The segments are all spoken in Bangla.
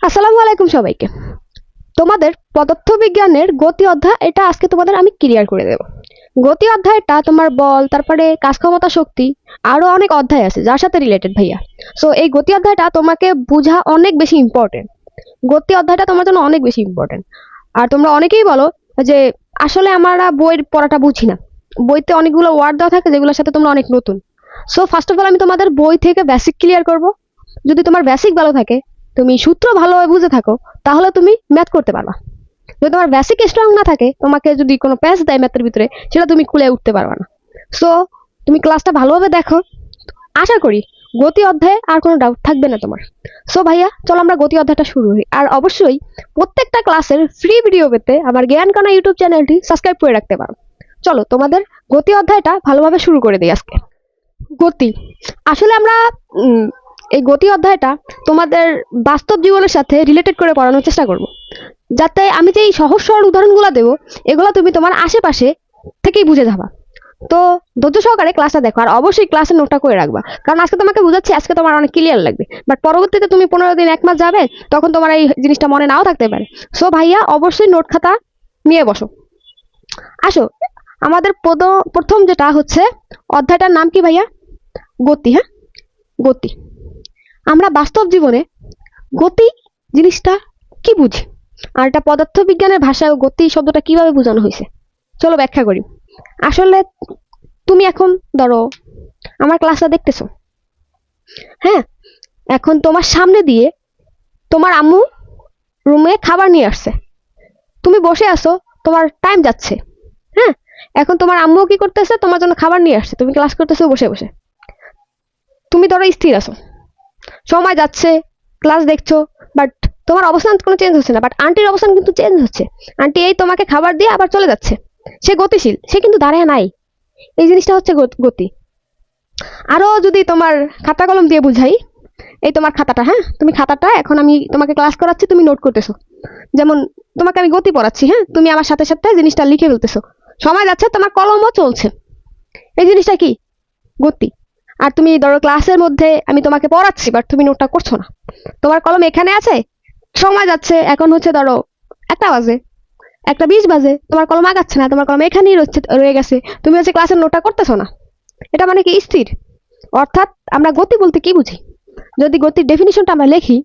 আসসালামু আলাইকুম সবাইকে। তোমাদের পদার্থবিজ্ঞানের গতি অধ্যায় এটা আজকে তোমাদের আমি ক্লিয়ার করে দেব। গতি অধ্যায়টা তোমার বল, তারপরে কাজ ক্ষমতা, শক্তি, আরো অনেক অধ্যায় আছে যার সাথে রিলেটেড ভাইয়া। সো এই গতি অধ্যায়টা তোমাকে বোঝা অনেক বেশি ইম্পর্টেন্ট। গতি অধ্যায়টা তোমার জন্য অনেক বেশি ইম্পর্টেন্ট। আর তোমরা অনেকেই বলো যে আসলে আমরা বইয়ের পড়াটা বুঝি না, বইতে অনেকগুলো ওয়ার্ড দেওয়া থাকে যেগুলোর সাথে তোমরা অনেক নতুন। সো ফার্স্ট অফ অল আমি তোমাদের বই থেকে বেসিক ক্লিয়ার করব। যদি তোমার বেসিক ভালো থাকে, তুমি সূত্র ভালোভাবে বুঝে থাকো, তাহলে তুমি ম্যাথ করতে পারবা। যদি তোমার বেসিক স্ট্রং না থাকে, তোমাকে যদি কোনো প্যাচ দেয় ম্যাথের ভিতরে, সেটা তুমি খুলে উঠতে পারবা না। সো তুমি ক্লাসটা ভালোভাবে দেখো, আশা করি গতি অধ্যায়ে আর কোনো ডাউট থাকবে না তোমার। সো ভাইয়া চলো আমরা গতি অধ্যায়টা শুরু করি। আর অবশ্যই প্রত্যেকটা ক্লাসের ফ্রি ভিডিও পেতে আমার জ্ঞানকানা ইউটিউব চ্যানেলটি সাবস্ক্রাইব করে রাখতে পারো। চলো তোমাদের গতি অধ্যায়টা ভালোভাবে শুরু করে দিই আজকে। গতি, আসলে আমরা এই গতি অধ্যায়টা তোমাদের বাস্তব জীবনের সাথে রিলেটেড করে পড়ানোর চেষ্টা করব, যাতে আমি যে এই সহজ সরল উদাহরণগুলো দেবো, এগুলো তুমি তোমার আশেপাশে থেকেই বুঝে যাবা। তো ধৈর্য সহকারে ক্লাসটা দেখো, আর অবশ্যই ক্লাসের নোটটা করে রাখবা, কারণ আজকে তোমাকে বুঝাচ্ছি, আজকে তোমার অনেক ক্লিয়ার লাগবে। বাট পরবর্তীতে তুমি 15 দিন 1 মাস যাবে, তখন তোমার এই জিনিসটা মনে নাও থাকতে পারে। সো ভাইয়া অবশ্যই নোট খাতা নিয়ে বসো। আসো, আমাদের প্রথম যেটা হচ্ছে অধ্যায়টার নাম কি ভাইয়া? গতি। হ্যাঁ, গতি। আমরা বাস্তব জীবনে গতি জিনিসটা কি বুঝি, আর এটা পদার্থবিজ্ঞানের ভাষায় গতি শব্দটা কিভাবে বোঝানো হয়েছে, চলো ব্যাখ্যা করি। আসলে তুমি এখন ধরো আমার ক্লাসটা দেখতেছো, হ্যাঁ, এখন তোমার সামনে দিয়ে তোমার আম্মু রুমে খাবার নিয়ে আসছে, তুমি বসে আছো, তোমার টাইম যাচ্ছে, হ্যাঁ, এখন তোমার আম্মু কি করতেছে, তোমার জন্য খাবার নিয়ে আসছে, তুমি ক্লাস করতেছো বসে বসে, তুমি ধরো স্থির আছো, সময় যাচ্ছে, ক্লাস দেখছো, বাট তোমার অবস্থান কোনো চেঞ্জ হচ্ছে না। বাট আন্টির অবস্থান কিন্তু চেঞ্জ হচ্ছে। আন্টি এই তোমাকে খাবার দিয়ে আবার চলে যাচ্ছে, সে গতিশীল, সে কিন্তু দাঁড়ায় নাই। এই জিনিসটা হচ্ছে গতি। আরো যদি তোমার খাতা কলম দিয়ে বুঝাই, এই তোমার খাতাটা, হ্যাঁ, তুমি খাতাটা এখন আমি তোমাকে ক্লাস করাচ্ছি, তুমি নোট করতেছো, যেমন তোমাকে আমি গতি পড়াচ্ছি, হ্যাঁ, তুমি আমার সাথে সাথে জিনিসটা লিখে ফেলতেছো, সময় যাচ্ছে, তোমার কলমও চলছে। এই জিনিসটা কি? গতি। আর তুমি ধরো ক্লাসের মধ্যে আমি তোমাকে পড়াচ্ছি, বাট তুমি নোটটা করছো না, তোমার কলম এখানে আছে, সময় যাচ্ছে, এখন হচ্ছে ধরো 1টা বাজে, 1টা 20 বাজে, তোমার কলম আগাচ্ছে না, তোমার কলম এখানেই রয়ে গেছে, তুমি হচ্ছে ক্লাসের নোটটা করতেছো না। এটা মানে কি? স্থির। অর্থাৎ আমরা গতি বলতে কি বুঝি? যদি গতির ডেফিনিশনটা আমরা লিখি,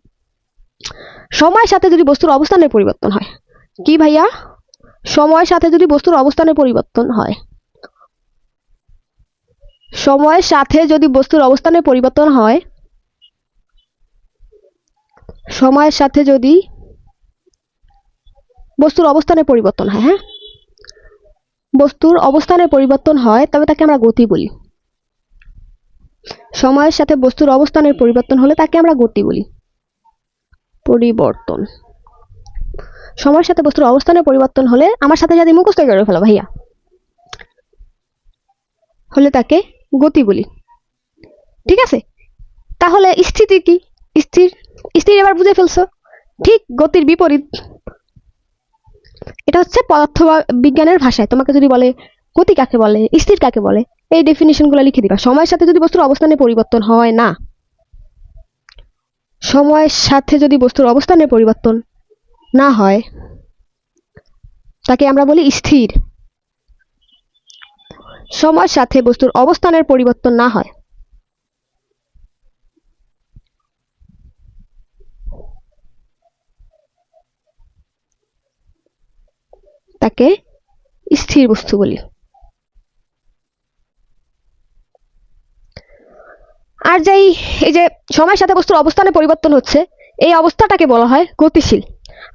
সময়ের সাথে যদি বস্তুর অবস্থানের পরিবর্তন হয়। কি ভাইয়া? সময়ের সাথে যদি বস্তুর অবস্থানের পরিবর্তন হয়, সময়ের সাথে যদি বস্তুর অবস্থানের পরিবর্তন হয়, সময়ের সাথে যদি বস্তুর অবস্থানের পরিবর্তন হয়, হ্যাঁ, বস্তুর অবস্থানের পরিবর্তন হয়, তবে তাকে আমরা গতি বলি। সময়ের সাথে বস্তুর অবস্থানের পরিবর্তন হলে তাকে আমরা গতি বলি। পরিবর্তন, সময়ের সাথে বস্তুর অবস্থানের পরিবর্তন হলে, আমার সাথে সাথে মুখস্থ করে ফেলো ভাইয়া, হলে তাকে গতি বলি। ঠিক আছে, তাহলে স্থিতি কি? স্থির, স্থির এবার বুঝে ফেলছো। ঠিক গতির বিপরীত। এটা হচ্ছে পদার্থ বিজ্ঞানের ভাষায় তোমাকে যদি বলে গতি কাকে বলে, স্থির কাকে বলে, এই ডেফিনিশনগুলো লিখে দিবা। সময়ের সাথে যদি বস্তুর অবস্থানের পরিবর্তন হয় না, সময়ের সাথে যদি বস্তুর অবস্থানের পরিবর্তন না হয়, তাকে আমরা বলি স্থির। সময়ের সাথে বস্তুর অবস্থানের পরিবর্তন না হয়, তাকে স্থির বস্তু বলি। আর যেই এই যে সময়ের সাথে বস্তুর অবস্থানের পরিবর্তন হচ্ছে, এই অবস্থাটাকে বলা হয় গতিশীল।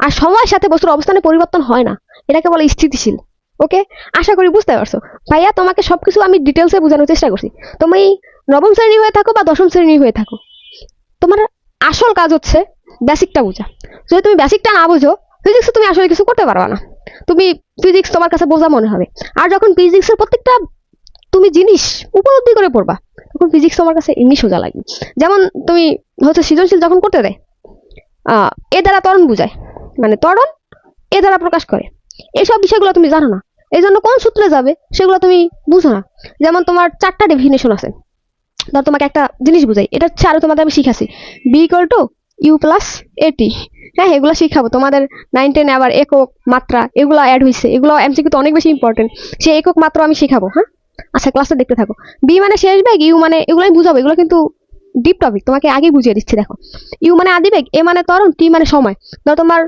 আর সময়ের সাথে বস্তুর অবস্থানের পরিবর্তন হয় না, এটাকে বলে স্থিতিশীল। ওকে, আশা করি বুঝতে পারছো ভাইয়া। তোমাকে সবকিছু আমি ডিটেলসে বোঝানোর চেষ্টা করছি। তুমি নবম শ্রেণী হয়ে থাকো বা 10ম শ্রেণী হয়ে থাকো, তোমার আসল কাজ হচ্ছে বেসিকটা বোঝা। যদি তুমি বেসিকটা না বোঝো, ফিজিক্সে তুমি আসলে কিছু করতে পারবা না। তুমি ফিজিক্স তোমার কাছে বোঝা মনে হবে। আর যখন ফিজিক্সের প্রত্যেকটা তুমি জিনিস উপলব্ধি করে পড়বা, তখন ফিজিক্স তোমার কাছে এমনি সোজা লাগবে। যেমন তুমি হচ্ছে সৃজনশীল যখন করতে দেয়, এ দ্বারা ত্বরণ বুঝায়, মানে ত্বরণ এ দ্বারা প্রকাশ করে, এইসব বিষয়গুলো তুমি জানো না, এই জন্য কোন সূত্রে যাবে সেগুলো তুমি বুঝো না। যেমন তোমার 4টা ডেফিনেশন আছে, ধর তোমাকে একটা জিনিস বুঝাই, এটা হচ্ছে আরো তোমাদের আমি শিখাছি, B equal to you plus AT. হ্যাঁ, এগুলো শিখাবো তোমাদের 9-10 আবার একক মাত্রা এগুলো অ্যাড হয়েছে, এগুলো এমসিকিউ তো অনেক বেশি ইম্পর্টেন্ট। সেই একক মাত্রা আমি শিখাবো। হ্যাঁ, আচ্ছা ক্লাসটা দেখতে থাকো। বি মানে শেষ বেগ, ইউ মানে এগুলো আমি বুঝাবো, এগুলো কিন্তু ডিপ টপিক, তোমাকে আগে বুঝিয়ে দিচ্ছি। দেখো, ইউ মানে আদিবেগ, এ মানে ত্বরণ, টি মানে সময়। ধরো তোমার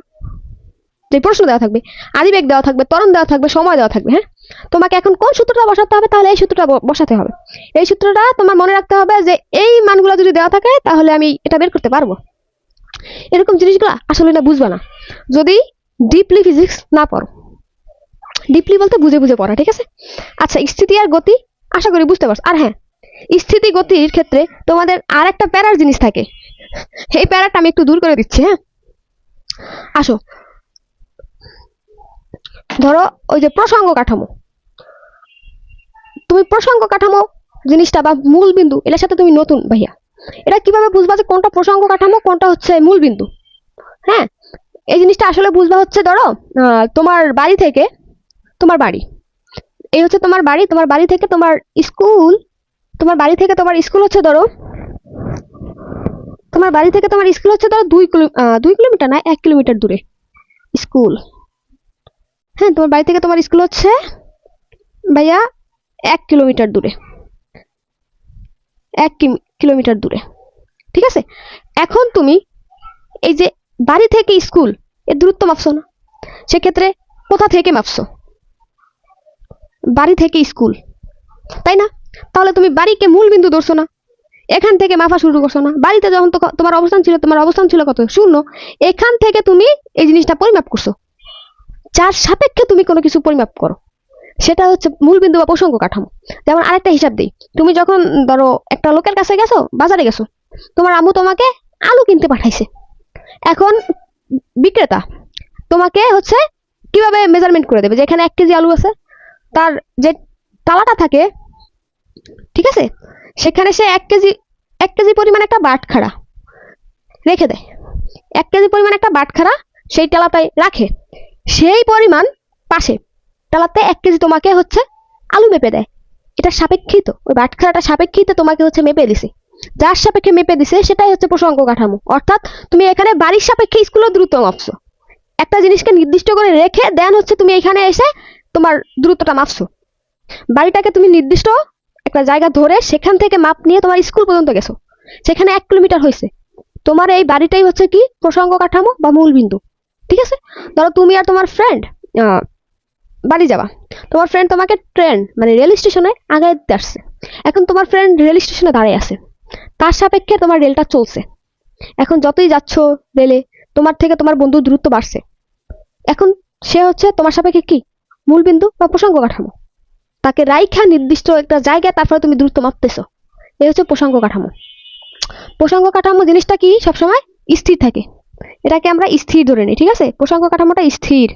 যে প্রশ্ন দেওয়া থাকবে, আদিবেগ দেওয়া থাকবে, ত্বরণ দেওয়া থাকবে, সময় দেওয়া থাকবে। হ্যাঁ, তোমাকে এখন কোন সূত্রটা বসাতে হবে, তাহলে এই সূত্রটা বসাতে হবে। এই সূত্রটা তোমার মনে রাখতে হবে যে এই মানগুলো যদি দেওয়া থাকে তাহলে আমি এটা বের করতে পারবো। এরকম জিনিসগুলো আসলে না বুঝবা না যদি ডিপলি ফিজিক্স না পড়ো। ডিপলি বলতে বুঝে বুঝে পড়া, ঠিক আছে? আচ্ছা, স্থিতি আর গতি আশা করি বুঝতে পারছো। আর হ্যাঁ, স্থিতি গতির ক্ষেত্রে তোমাদের আর একটা প্যারার জিনিস থাকে, এই প্যারাটা আমি একটু দূর করে দিচ্ছি। হ্যাঁ, আসো, ধরো ওই যে প্রসঙ্গ কাঠামো, তুমি প্রসঙ্গ কাঠামো জিনিসটা বা মূল বিন্দু এটার সাথে তুমি নতুন ভাইয়া, এটা কিভাবে বুঝবা যে কোনটা প্রসঙ্গ কাঠামো কোনটা হচ্ছে মূল বিন্দু? হ্যাঁ, এই জিনিসটা আসলে বুঝবা হচ্ছে, ধরো তোমার বাড়ি থেকে তোমার বাড়ি, এই হচ্ছে তোমার বাড়ি, তোমার বাড়ি থেকে তোমার স্কুল, তোমার বাড়ি থেকে তোমার স্কুল হচ্ছে ধরো, তোমার বাড়ি থেকে তোমার স্কুল হচ্ছে ধরো 2 কিলোমিটার না 1 কিলোমিটার দূরে স্কুল। হ্যাঁ, তোমার বাড়ি থেকে তোমার স্কুল হচ্ছে ভাইয়া 1 কিলোমিটার দূরে, 1 কিলোমিটার দূরে, ঠিক আছে? এখন তুমি এই যে বাড়ি থেকে স্কুল এর দূরত্ব মাপছো না, সেক্ষেত্রে কোথা থেকে মাপছো? বাড়ি থেকে স্কুল, তাই না? তাহলে তুমি বাড়িকে মূল বিন্দু ধরছো না, এখান থেকে মাপা শুরু করছো না। বাড়িতে যখন তোমার অবস্থান ছিল কত? 0। এখান থেকে তুমি এই জিনিসটা পরিমাপ করছো, যার সাপেক্ষে তুমি কোনো কিছু পরিমাপ করো সেটা হচ্ছে মূল বিন্দু বা প্রসঙ্গ কাঠামো। যেমন আরেকটা হিসাব দিই, তুমি যখন ধরো একটা লোকের কাছে গেছো, বাজারে গেছো, তোমার আম্মু তোমাকে আলু কিনতে পাঠাইছে। এখন বিক্রেতা তোমাকে হচ্ছে কিভাবে মেজারমেন্ট করে দেবে যে এখানে 1 কেজি আলু আছে, তার যে তালাটা থাকে, ঠিক আছে, সেখানে সে 1 কেজি পরিমাণ একটা বাটখারা রেখে দেয়, 1 কেজি পরিমাণ একটা বাটখারা সেই টালাটায় রাখে, সেই পরিমাণ পাশে টালাতে 1 কেজি তোমাকে হচ্ছে আলু মেপে দেয়। এটা সাপেক্ষিত, ওই বাটখারাটা সাপেক্ষিত তোমাকে হচ্ছে মেপে দিছে, যার সাপেক্ষে মেপে দিছে সেটাই হচ্ছে প্রসঙ্গ কাঠামো। অর্থাৎ তুমি এখানে বাড়ির সাপেক্ষে স্কুলের দূরত্ব মাপছো, একটা জিনিসকে নির্দিষ্ট করে রেখে দেন হচ্ছে তুমি এখানে এসে তোমার দূরত্বটা মাপছো। বাড়িটাকে তুমি নির্দিষ্ট একটা জায়গা ধরে সেখান থেকে মাপ নিয়ে তোমার স্কুল পর্যন্ত গেছো, সেখানে 1 কিলোমিটার হয়েছে। তোমার এই বাড়িটাই হচ্ছে কি প্রসঙ্গ কাঠামো বা মূল বিন্দু, ঠিক আছে? ধরো তুমি আর তোমার ফ্রেন্ড বাড়ি যাবা, তোমার ফ্রেন্ড তোমাকে ট্রেন মানে রেল স্টেশনে আগায় দিতে আসছে। এখন তোমার ফ্রেন্ড রেল স্টেশনে দাঁড়িয়ে আছে, তার সাপেক্ষে তোমার রেলটা চলছে। এখন যতই যাচ্ছ রেলে, তোমার থেকে তোমার বন্ধুর দূরত্ব বাড়ছে। এখন সে হচ্ছে তোমার সাপেক্ষে কি মূল বিন্দু বা প্রসঙ্গ কাঠামো, তাকে রাইখা নির্দিষ্ট একটা জায়গায় তারপরে তুমি দূরত্ব মাপতেছো, এই হচ্ছে প্রসঙ্গ কাঠামো। প্রসঙ্গ কাঠামো জিনিসটা কি সবসময় স্থির থাকে, এটাকে আমরা স্থির ধরে নিই, ঠিক আছে? প্রসঙ্গ কাঠামোটা স্থির,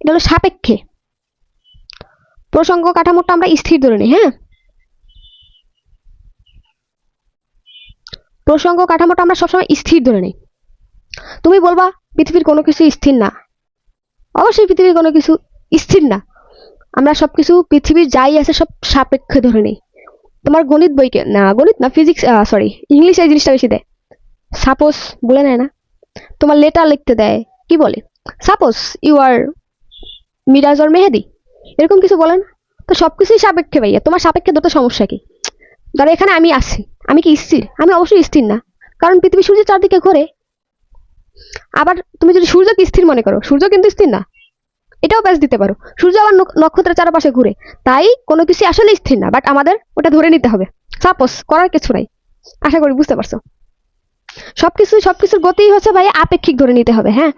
এটা হলো সাপেক্ষে, প্রসঙ্গ কাঠামোটা আমরা স্থির ধরে নিই। হ্যাঁ, প্রসঙ্গ কাঠামোটা আমরা সবসময় স্থির ধরে নিই। তুমি বলবা পৃথিবীর কোনো কিছু স্থির না, অবশ্যই পৃথিবীর কোনো কিছু স্থির না, আমরা সবকিছু পৃথিবীর যাই আছে সব সাপেক্ষে ধরে নিই। তোমার গণিত বইকে না, গণিত না ফিজিক্স, সরি ইংলিশে এই জিনিসটা বেশি দেয়, সাপোজ বলে নেয় না, তোমার লেটার লিখতে দেয়, কি বলে suppose you are Miraz or Mehedi, এরকম কিছু বলেন। তো সবকিছুই সাপেক্ষে ভাইয়া, তোমার সাপেক্ষে ধরতে সমস্যা কি? ধরো এখানে আমি আছি, আমি কি স্থির? আমি অবশ্যই স্থির না, কারণ পৃথিবী সূর্যের চারদিকে ঘোরে। আবার তুমি যদি সূর্যকে স্থির মনে করো, সূর্য কিন্তু স্থির না, এটাও ব্যাস দিতে পারো, সূর্য আবার নক্ষত্রের চারপাশে ঘুরে, তাই কোনো কিছু আসলে স্থির না, বাট আমাদের ওটা ধরে নিতে হবে, সাপোজ, করার কিছু নাই। আশা করি বুঝতে পারছো। সবকিছুর গতি হচ্ছে ভাই আপেক্ষিক ধরে নিতে হবে। হ্যাঁ,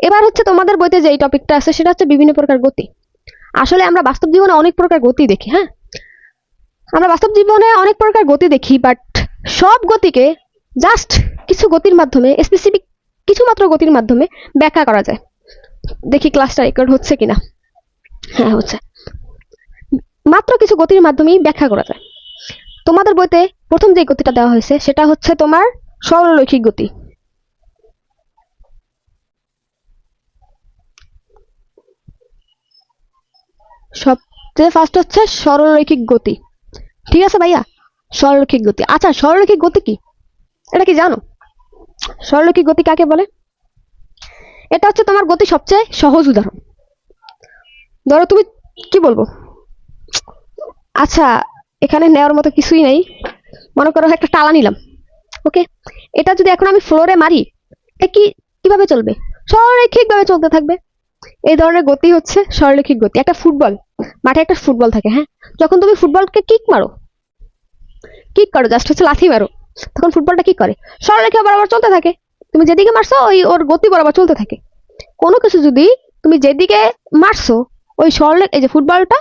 এবার হচ্ছে তোমাদের বইতে যে টপিকটা আছে সেটা হচ্ছে বিভিন্ন প্রকার গতি। আসলে আমরা বাস্তব জীবনে অনেক প্রকার গতি দেখি। হ্যাঁ, আমরা বাস্তব জীবনে অনেক প্রকার গতি দেখি, বাট সব গতিকে জাস্ট কিছু গতির মাধ্যমে, স্পেসিফিক কিছু মাত্র গতির মাধ্যমে ব্যাখ্যা করা যায়। দেখি ক্লাসটা রেকর্ড হচ্ছে কিনা। হ্যাঁ হচ্ছে, মাত্র কিছু গতির মাধ্যমেই ব্যাখ্যা করা যায়। তোমাদের বইতে প্রথম যে গতিটা দেওয়া হয়েছে সেটা হচ্ছে তোমার সরলরৈখিক গতি। সবচেয়ে ফার্স্ট হচ্ছে সরলরৈখিক গতি, ঠিক আছে ভাইয়া? সরলরৈখিক গতি। আচ্ছা, সরলরৈখিক গতি কি? এটা কি জানো সরলরৈখিক গতি কাকে বলে? এটা হচ্ছে তোমার গতি সবচেয়ে সহজ উদাহরণ। ধরো তুমি কি বলবো, আচ্ছা এখানে নেওয়ার মতো কিছুই নেই, মনে করো একটা টালা নিলাম, ওকে, এটা যদি এখন আমি ফ্লোরে মারি, এটা কিভাবে চলবে? সরলরৈখিক ভাবে চলতে থাকবে। এই ধরনের গতি হচ্ছে সরলরৈখিক গতি। একটা ফুটবল, মাঠে একটা ফুটবল থাকে, হ্যাঁ, যখন তুমি ফুটবলকে কিক করো, জাস্ট হচ্ছে লাথি মারো, তখন ফুটবলটা কি করে? সরলরেখা বরাবর চলতে থাকে। তুমি যেদিকে মারছো ওর গতি বরাবর চলতে থাকে। কোনো কিছু যদি তুমি যেদিকে মারছো ওই সরলরেখা, এই যে ফুটবলটা,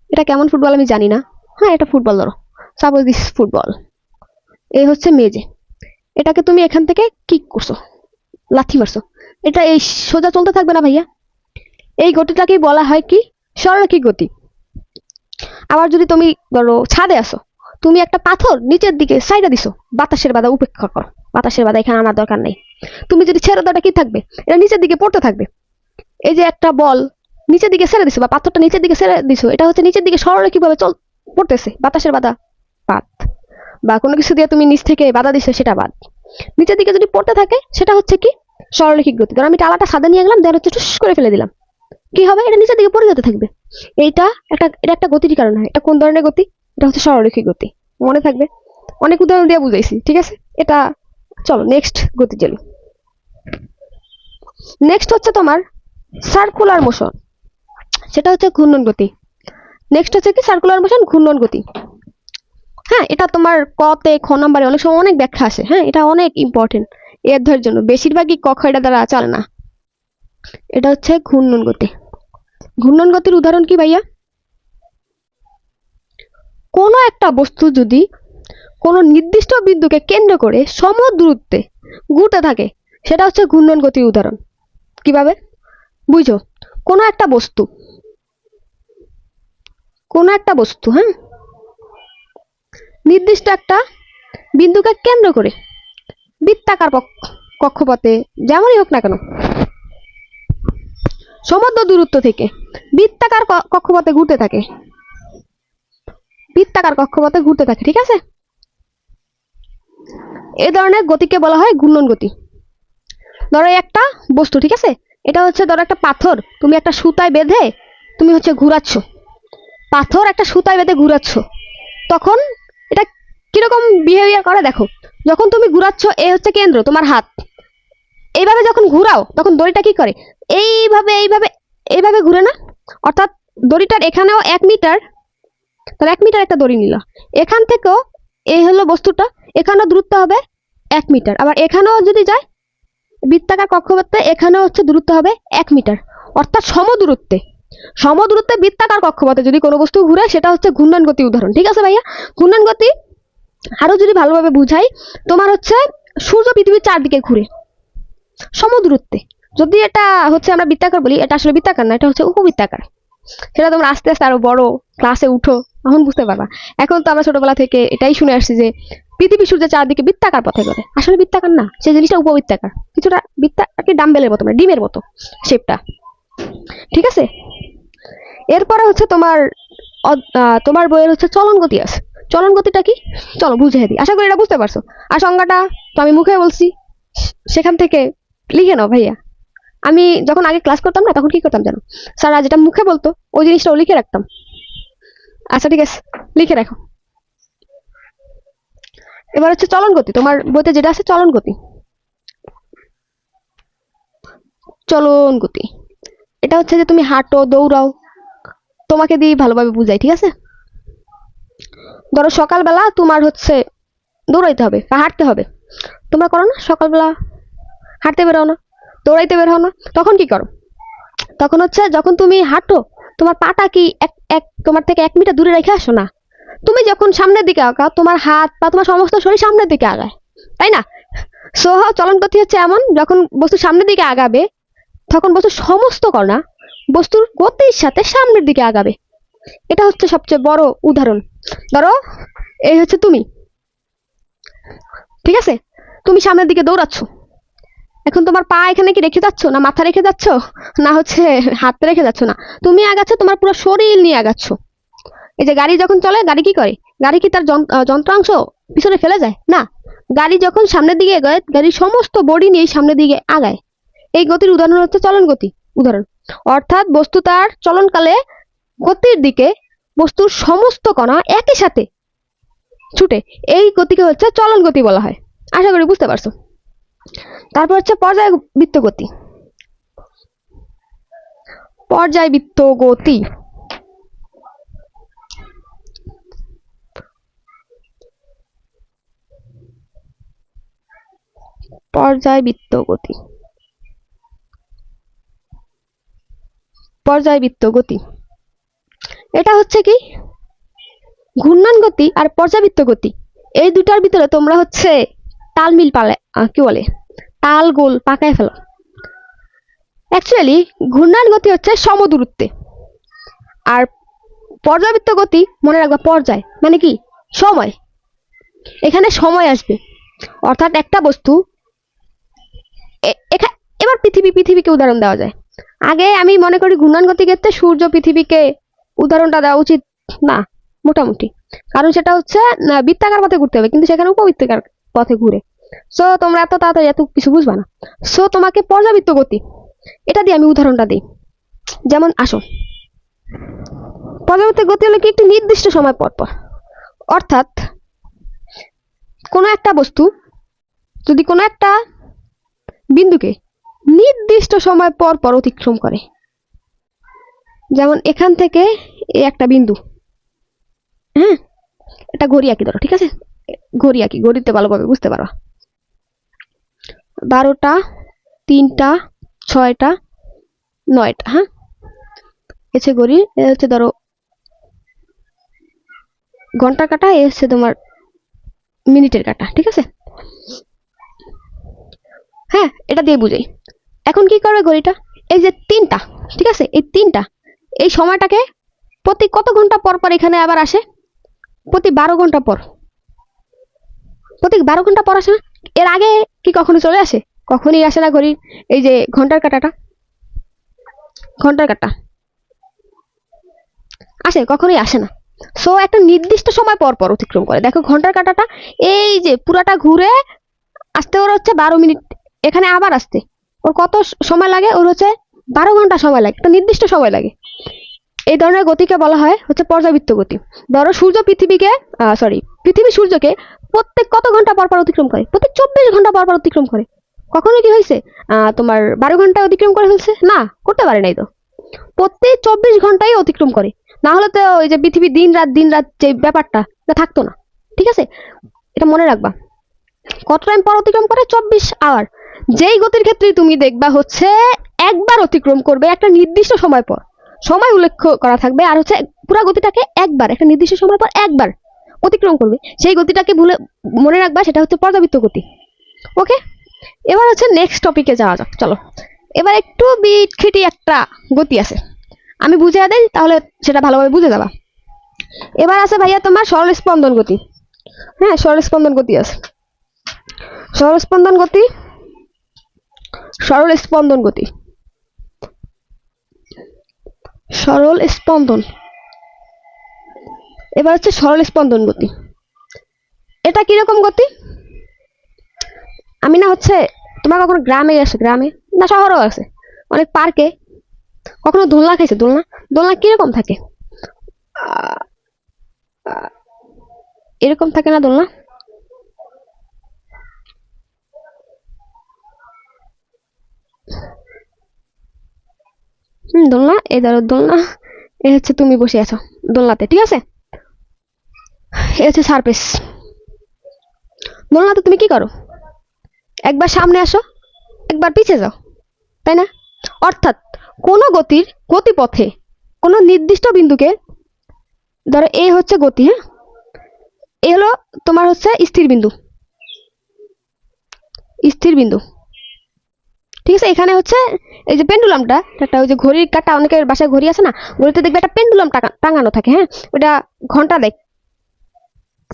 এটা কেমন ফুটবল আমি জানি না, হ্যাঁ এটা ফুটবল, ধরো সাপোজ দিস ফুটবল, এই হচ্ছে মেজে, এটাকে তুমি এখান থেকে কিক করছো, লাথি মারছো, এটা এই সোজা চলতে থাকবে না ভাইয়া। এই গতিটাকেই বলা হয় কি? সরলরৈখিক গতি। আবার যদি তুমি ধরো ছাদে আসো, তুমি একটা পাথর নিচের দিকে সাইডে দিছো, বাতাসের বাধা উপেক্ষা করো, বাতাসের বাধা এখানে আনার দরকার নেই, তুমি যদি ছেড়ে দাও, কি থাকবে? এটা নিচের দিকে পড়তে থাকবে। এই যে একটা বল নিচের দিকে ছেড়ে দিছো বা পাথরটা নিচের দিকে ছেড়ে দিছো, এটা হচ্ছে নিচের দিকে সরলরৈখিক ভাবে পড়তেছে, বাতাসের বাধা বাদ, বা কোনো কিছু দিয়ে তুমি নিচ থেকে বাধা দিছো সেটা বাদ, নিচের দিকে যদি পড়তে থাকে সেটা হচ্ছে কি? সরলরৈখিক গতি। ধরো আমি টালাটা ছাদে নিয়ে গেলাম, দেন হচ্ছে টুস করে ফেলে দিলাম, কি হবে? এটা নিচের দিকে পড়ে যেতে থাকবে। এটা একটা গতির কারণ হয়। এটা কোন ধরনের গতি? এটা হচ্ছে সরলরৈখিক গতি। মনে থাকবে, অনেক উদাহরণ দিয়ে বুঝাইছি, ঠিক আছে? এটা চলো নেক্সট গতি চলি। নেক্সট হচ্ছে তোমার সার্কুলার মোশন, সেটা হচ্ছে ঘূর্ণন গতি। নেক্সট হচ্ছে কি? সার্কুলার মোশন, ঘূর্ণন গতি। হ্যাঁ, এটা তোমার কতে খ নম্বরে অনেক সময় অনেক ব্যাখ্যা আসে, হ্যাঁ এটা অনেক ইম্পর্টেন্ট এই অধ্যায়ের জন্য, বেশিরভাগই ক খ এটা দ্বারা চলে না। এটা হচ্ছে ঘূর্ণন গতি। ঘূর্ণন গতির উদাহরণ কি ভাইয়া? কোনো একটা বস্তু যদি কোনো নির্দিষ্ট বিন্দুকে কেন্দ্র করে সমদূরত্বে ঘুরতে থাকে, সেটা হচ্ছে ঘূর্ণন গতির উদাহরণ। কিভাবে বুঝো? কোনো একটা বস্তু, হ্যাঁ, নির্দিষ্ট একটা বিন্দুকে কেন্দ্র করে বৃত্তাকার কক্ষপথে, যেমনই হোক না কেন, সমদ্র দূরত্ব থেকে বৃত্তাকার কক্ষপথে ঘুরতে থাকে, ঠিক আছে? এই ধরনের গতিকে বলা হয় ঘূর্ণন গতি। ধরো একটা বস্তু, ঠিক আছে, এটা হচ্ছে ধরো একটা পাথর, তুমি একটা সুতায় বেঁধে তুমি হচ্ছে ঘুরাচ্ছ, পাথর একটা সুতায় বেঁধে ঘুরাচ্ছ, তখন এটা কিরকম বিহেভিয়ার করে দেখো। যখন তুমি ঘুরাচ্ছ, এ হচ্ছে কেন্দ্র, তোমার হাত, এইভাবে যখন ঘুরাও তখন দড়িটা কি করে? এইভাবে ঘুরে না? অর্থাৎ দড়িটার এখানেও 1 মিটার, তাহলে 1 মিটার একটা দড়ি নিল, এখান থেকেও এই হলো বস্তুটা, এখানেও দূরত্ব হবে 1 মিটার, আবার এখানেও যদি যায় বৃত্তাকার কক্ষপথে, এখানেও হচ্ছে দূরত্ব হবে 1 মিটার, অর্থাৎ সমদূরত্বে বৃত্তাকার কক্ষপথে যদি কোনো বস্তু ঘুরে, সেটা হচ্ছে ঘূর্ণন গতি উদাহরণ। ঠিক আছে ভাইয়া? ঘূর্ণন গতি আরো যদি ভালোভাবে বুঝাই, তোমার হচ্ছে সূর্য পৃথিবীর চারদিকে ঘুরে সমদূরত্বে। যদি এটা হচ্ছে আমরা বৃত্তাকার বলি, এটা আসলে বৃত্তাকার না, এটা হচ্ছে উপবৃত্তাকার। সেটা তোমরা আস্তে আস্তে আরো বড় ক্লাসে উঠো, তখন বুঝতে পারবা। এখন তো আমরা ছোটবেলা থেকে এটাই শুনে আসছি যে পৃথিবী সূর্যের চারদিকে বৃত্তাকার পথে ঘোরে, আসলে বৃত্তাকার না, সেই জিনিসটা উপবৃত্তাকার, কিছুটা বৃত্তাকার, ডাম্বেলের মতো, মানে ডিমের মতো শেপটা। ঠিক আছে? এরপরে হচ্ছে তোমার বইয়ের হচ্ছে চলন গতি আছে। চলন গতিটা কি? চলো বুঝে দিই, আশা করি এটা বুঝতে পারছো। আর সংজ্ঞাটা তো আমি মুখে বলছি, সেখান থেকে লিখে নাও ভাইয়া। আমি যখন আগে ক্লাস করতাম না, তখন কি করতাম জানো? স্যাররা যেটা মুখে বলতো ওই জিনিসটাও লিখে রাখতাম। আচ্ছা ঠিক আছে, লিখে রাখো। এবার হচ্ছে চলন গতি, তোমার বইতে যেটা আছে চলন গতি। এটা হচ্ছে যে তুমি হাঁটো, দৌড়াও, তোমাকে দিয়ে ভালোভাবে বুঝাই, ঠিক আছে? ধরো সকালবেলা তোমার হচ্ছে দৌড়াইতে হবে বা হাঁটতে হবে, তোমরা করো না? সকালবেলা হাঁটতে বেরো না, দৌড়াইতে বের হও না, তখন কি করো? তখন হচ্ছে যখন তুমি হাঁটো, তোমার পাটা কি তোমার থেকে 1 মিটার দূরে রেখে আসো না? তুমি যখন সামনের দিকে আগাও, তোমার হাত বা তোমার সমস্ত শরীর সামনের দিকে আগায়, তাই না? চলন গতি হচ্ছে এমন, যখন বস্তু সামনের দিকে আগাবে, তখন বস্তু সমস্ত কণা বস্তুর গতির সাথে সামনের দিকে আগাবে। এটা হচ্ছে সবচেয়ে বড় উদাহরণ। ধরো এই হচ্ছে তুমি, ঠিক আছে, তুমি সামনের দিকে দৌড়াচ্ছ, এখন তোমার পা এখানে কি রেখে যাচ্ছ, না মাথা রেখে যাচ্ছ, না হচ্ছে হাত রেখে যাচ্ছ, না, তুমি আগাচ্ছ, তোমার পুরো শরীর নিয়ে আগাচ্ছ। এই যে গাড়ি যখন চলে, গাড়ি কি করে? গাড়ি কি তার যন্ত্রাংশ পিছনে ফেলে যায় না, গাড়ি যখন সামনের দিকে এগোয় গাড়ির সমস্ত বডি নিয়ে সামনের দিকে আগায়। এই গতির উদাহরণ হচ্ছে চলন গতি উদাহরণ। অর্থাৎ বস্তু তার চলনকালে গতির দিকে বস্তুর সমস্ত কণা একই সাথে ছুটে, এই গতিকে হচ্ছে চলন গতি বলা হয়। আশা করি বুঝতে পারছো। তারপর হচ্ছে পর্যায়বৃত্ত গতি। পর্যায়বৃত্ত গতি পর্যায়বৃত্ত গতি পর্যায়বৃত্ত গতি এটা হচ্ছে কি, ঘূর্ণন গতি আর পর্যায়বৃত্ত গতি এই দুটার ভিতরে তোমরা হচ্ছে তালমিল পালে কি বলে তাল গোল পাকায় ফেলো। অ্যাকচুয়ালি ঘূর্ণন গতি হচ্ছে সমদূরত্বে, আর পর্যায়বৃত্ত গতি মনে রাখবা পর্যায় মানে কি সময়, এখানে সময় আসবে। অর্থাৎ একটা বস্তু এবার পৃথিবীকে উদাহরণ দেওয়া যায়। আগে আমি মনে করি ঘূর্ণন গতি ক্ষেত্রে সূর্য পৃথিবীকে উদাহরণটা দেওয়া উচিত না মোটামুটি, কারণ সেটা হচ্ছে বৃত্তাকার পথে ঘুরতে হবে, কিন্তু সেখানে উপবৃত্তাকার পথে ঘুরে। সো তোমরা এত তাড়াতাড়ি এত কিছু বুঝবা না। সো তোমাকে পর্যাবৃত্ত গতি এটা দিয়ে আমি উদাহরণটা দিই। যেমন আসো, পর্যাবৃত্ত গতি হলো কি একটি নির্দিষ্ট সময় পর পর, অর্থাৎ কোনো একটা বস্তু যদি কোনো একটা বিন্দুকে নির্দিষ্ট সময় পর পর অতিক্রম করে, যেমন এখান থেকে এই একটা বিন্দু, হ্যাঁ এটা ঘড়ি আঁকি ধরো, ঠিক আছে ঘড়ি আঁকি, ঘড়িতে ভালোভাবে বুঝতে পারো। 12টা 3টা 6টা 9টা, হ্যাঁ এসে ঘড়ি হচ্ছে ধরো ঘন্টার কাটা, এ হচ্ছে তোমার মিনিটের কাটা, ঠিক আছে হ্যাঁ এটা দিয়ে বুঝাই। এখন কি করবে ঘড়িটা, এই যে 3টা, ঠিক আছে এই 3টা এই সময়টাকে প্রতি কত ঘন্টা পর পর এখানে আবার আসে, প্রতি 12 ঘন্টা পর, প্রতি 12 ঘন্টা পর আসে না? এর আগে কি কখনো চলে আসে? কখনই আসে না ঘড়ির এই যে ঘন্টার কাটাটা, ঘন্টার কাটা আসে কখনোই আসে না। সো একটা নির্দিষ্ট সময় পর পর অতিক্রম করে। দেখো ঘন্টার কাটাটা এই যে পুরাটা ঘুরে আসতে ওর হচ্ছে 12 মিনিট, এখানে আবার আসতে ওর কত সময় লাগে, ওর হচ্ছে 12 ঘন্টা সময় লাগে, একটা নির্দিষ্ট সময় লাগে। এই ধরনের গতিকে বলা হয় হচ্ছে পর্যাবৃত্ত গতি। ধরো সূর্য পৃথিবীকে পৃথিবী সূর্যকে প্রত্যেক কত ঘন্টা পর পর অতিক্রম করে, প্রত্যেক 24 ঘন্টা পর পর অতিক্রম করে। কখনো কি হয়েছে তোমার 12 ঘন্টা অতিক্রম করে ফেলছে? না, করতে পারে নাই তো, প্রত্যেক 24 ঘন্টাই অতিক্রম করে, না হলে তো ওই যে পৃথিবী দিন রাত যে ব্যাপারটা এটা থাকতো না, ঠিক আছে এটা মনে রাখবা। কত টাইম পর অতিক্রম করে? 24 আওয়ার। যেই গতির ক্ষেত্রে তুমি দেখবা হচ্ছে একবার অতিক্রম করবে একটা নির্দিষ্ট সময় পর, সময় উল্লেখ করা থাকবে, আর হচ্ছে পুরো গতিটাকে একবার একটা নির্দিষ্ট সময় পর একবার অতিক্রম করবে, সেই গতিটাকে মনে রাখবা, সেটা হচ্ছে পর্যাবৃত্ত গতি। ওকে, এবার হচ্ছে নেক্সট টপিকে যাওয়া যাক। চলো এবার একটু বিটখিটি একটা গতি আছে, আমি বুঝিয়ে দেই তাহলে সেটা ভালোভাবে বুঝে যাবা। এবার আছে ভাইয়া তোমার সরল স্পন্দন গতি। হ্যাঁ সরল স্পন্দন গতি আছে, সরল স্পন্দন গতি, সরল স্পন্দন গতি, সরল স্পন্দন। এবার হচ্ছে সরল স্পন্দন গতি। এটা কিরকম গতি? আমি না হচ্ছে তোমার কখনো গ্রামে গেছো, গ্রামে না শহরেও আছে অনেক পার্কে, কখনো দোলনা খাইছে? দোলনা, দোলনা কিরকম থাকে? এরকম থাকে না দোলনা? দোলনা, এই ধরো দোলনা, এই হচ্ছে তুমি বসে আছো দোলনাতে, ঠিক আছে এই হচ্ছে সারফেস। দোলনাতে তুমি কি করো? একবার সামনে আসো, একবার পিছিয়ে যাও, তাই না? অর্থাৎ কোন গতির গতিপথে কোন নির্দিষ্ট বিন্দুকে, ধরো এই হচ্ছে গতি, হ্যাঁ এ হলো তোমার হচ্ছে স্থির বিন্দু, স্থির বিন্দু, ঠিক আছে। এখানে হচ্ছে এই যে পেন্ডুলামটা, একটা ওই যে ঘড়ির কাঁটা, অনেকের বাসায় ঘড়ি আছে না, ঘড়িতে দেখবে একটা পেন্ডুলাম টাঙানো থাকে, হ্যাঁ ওটা ঘন্টা দেয়,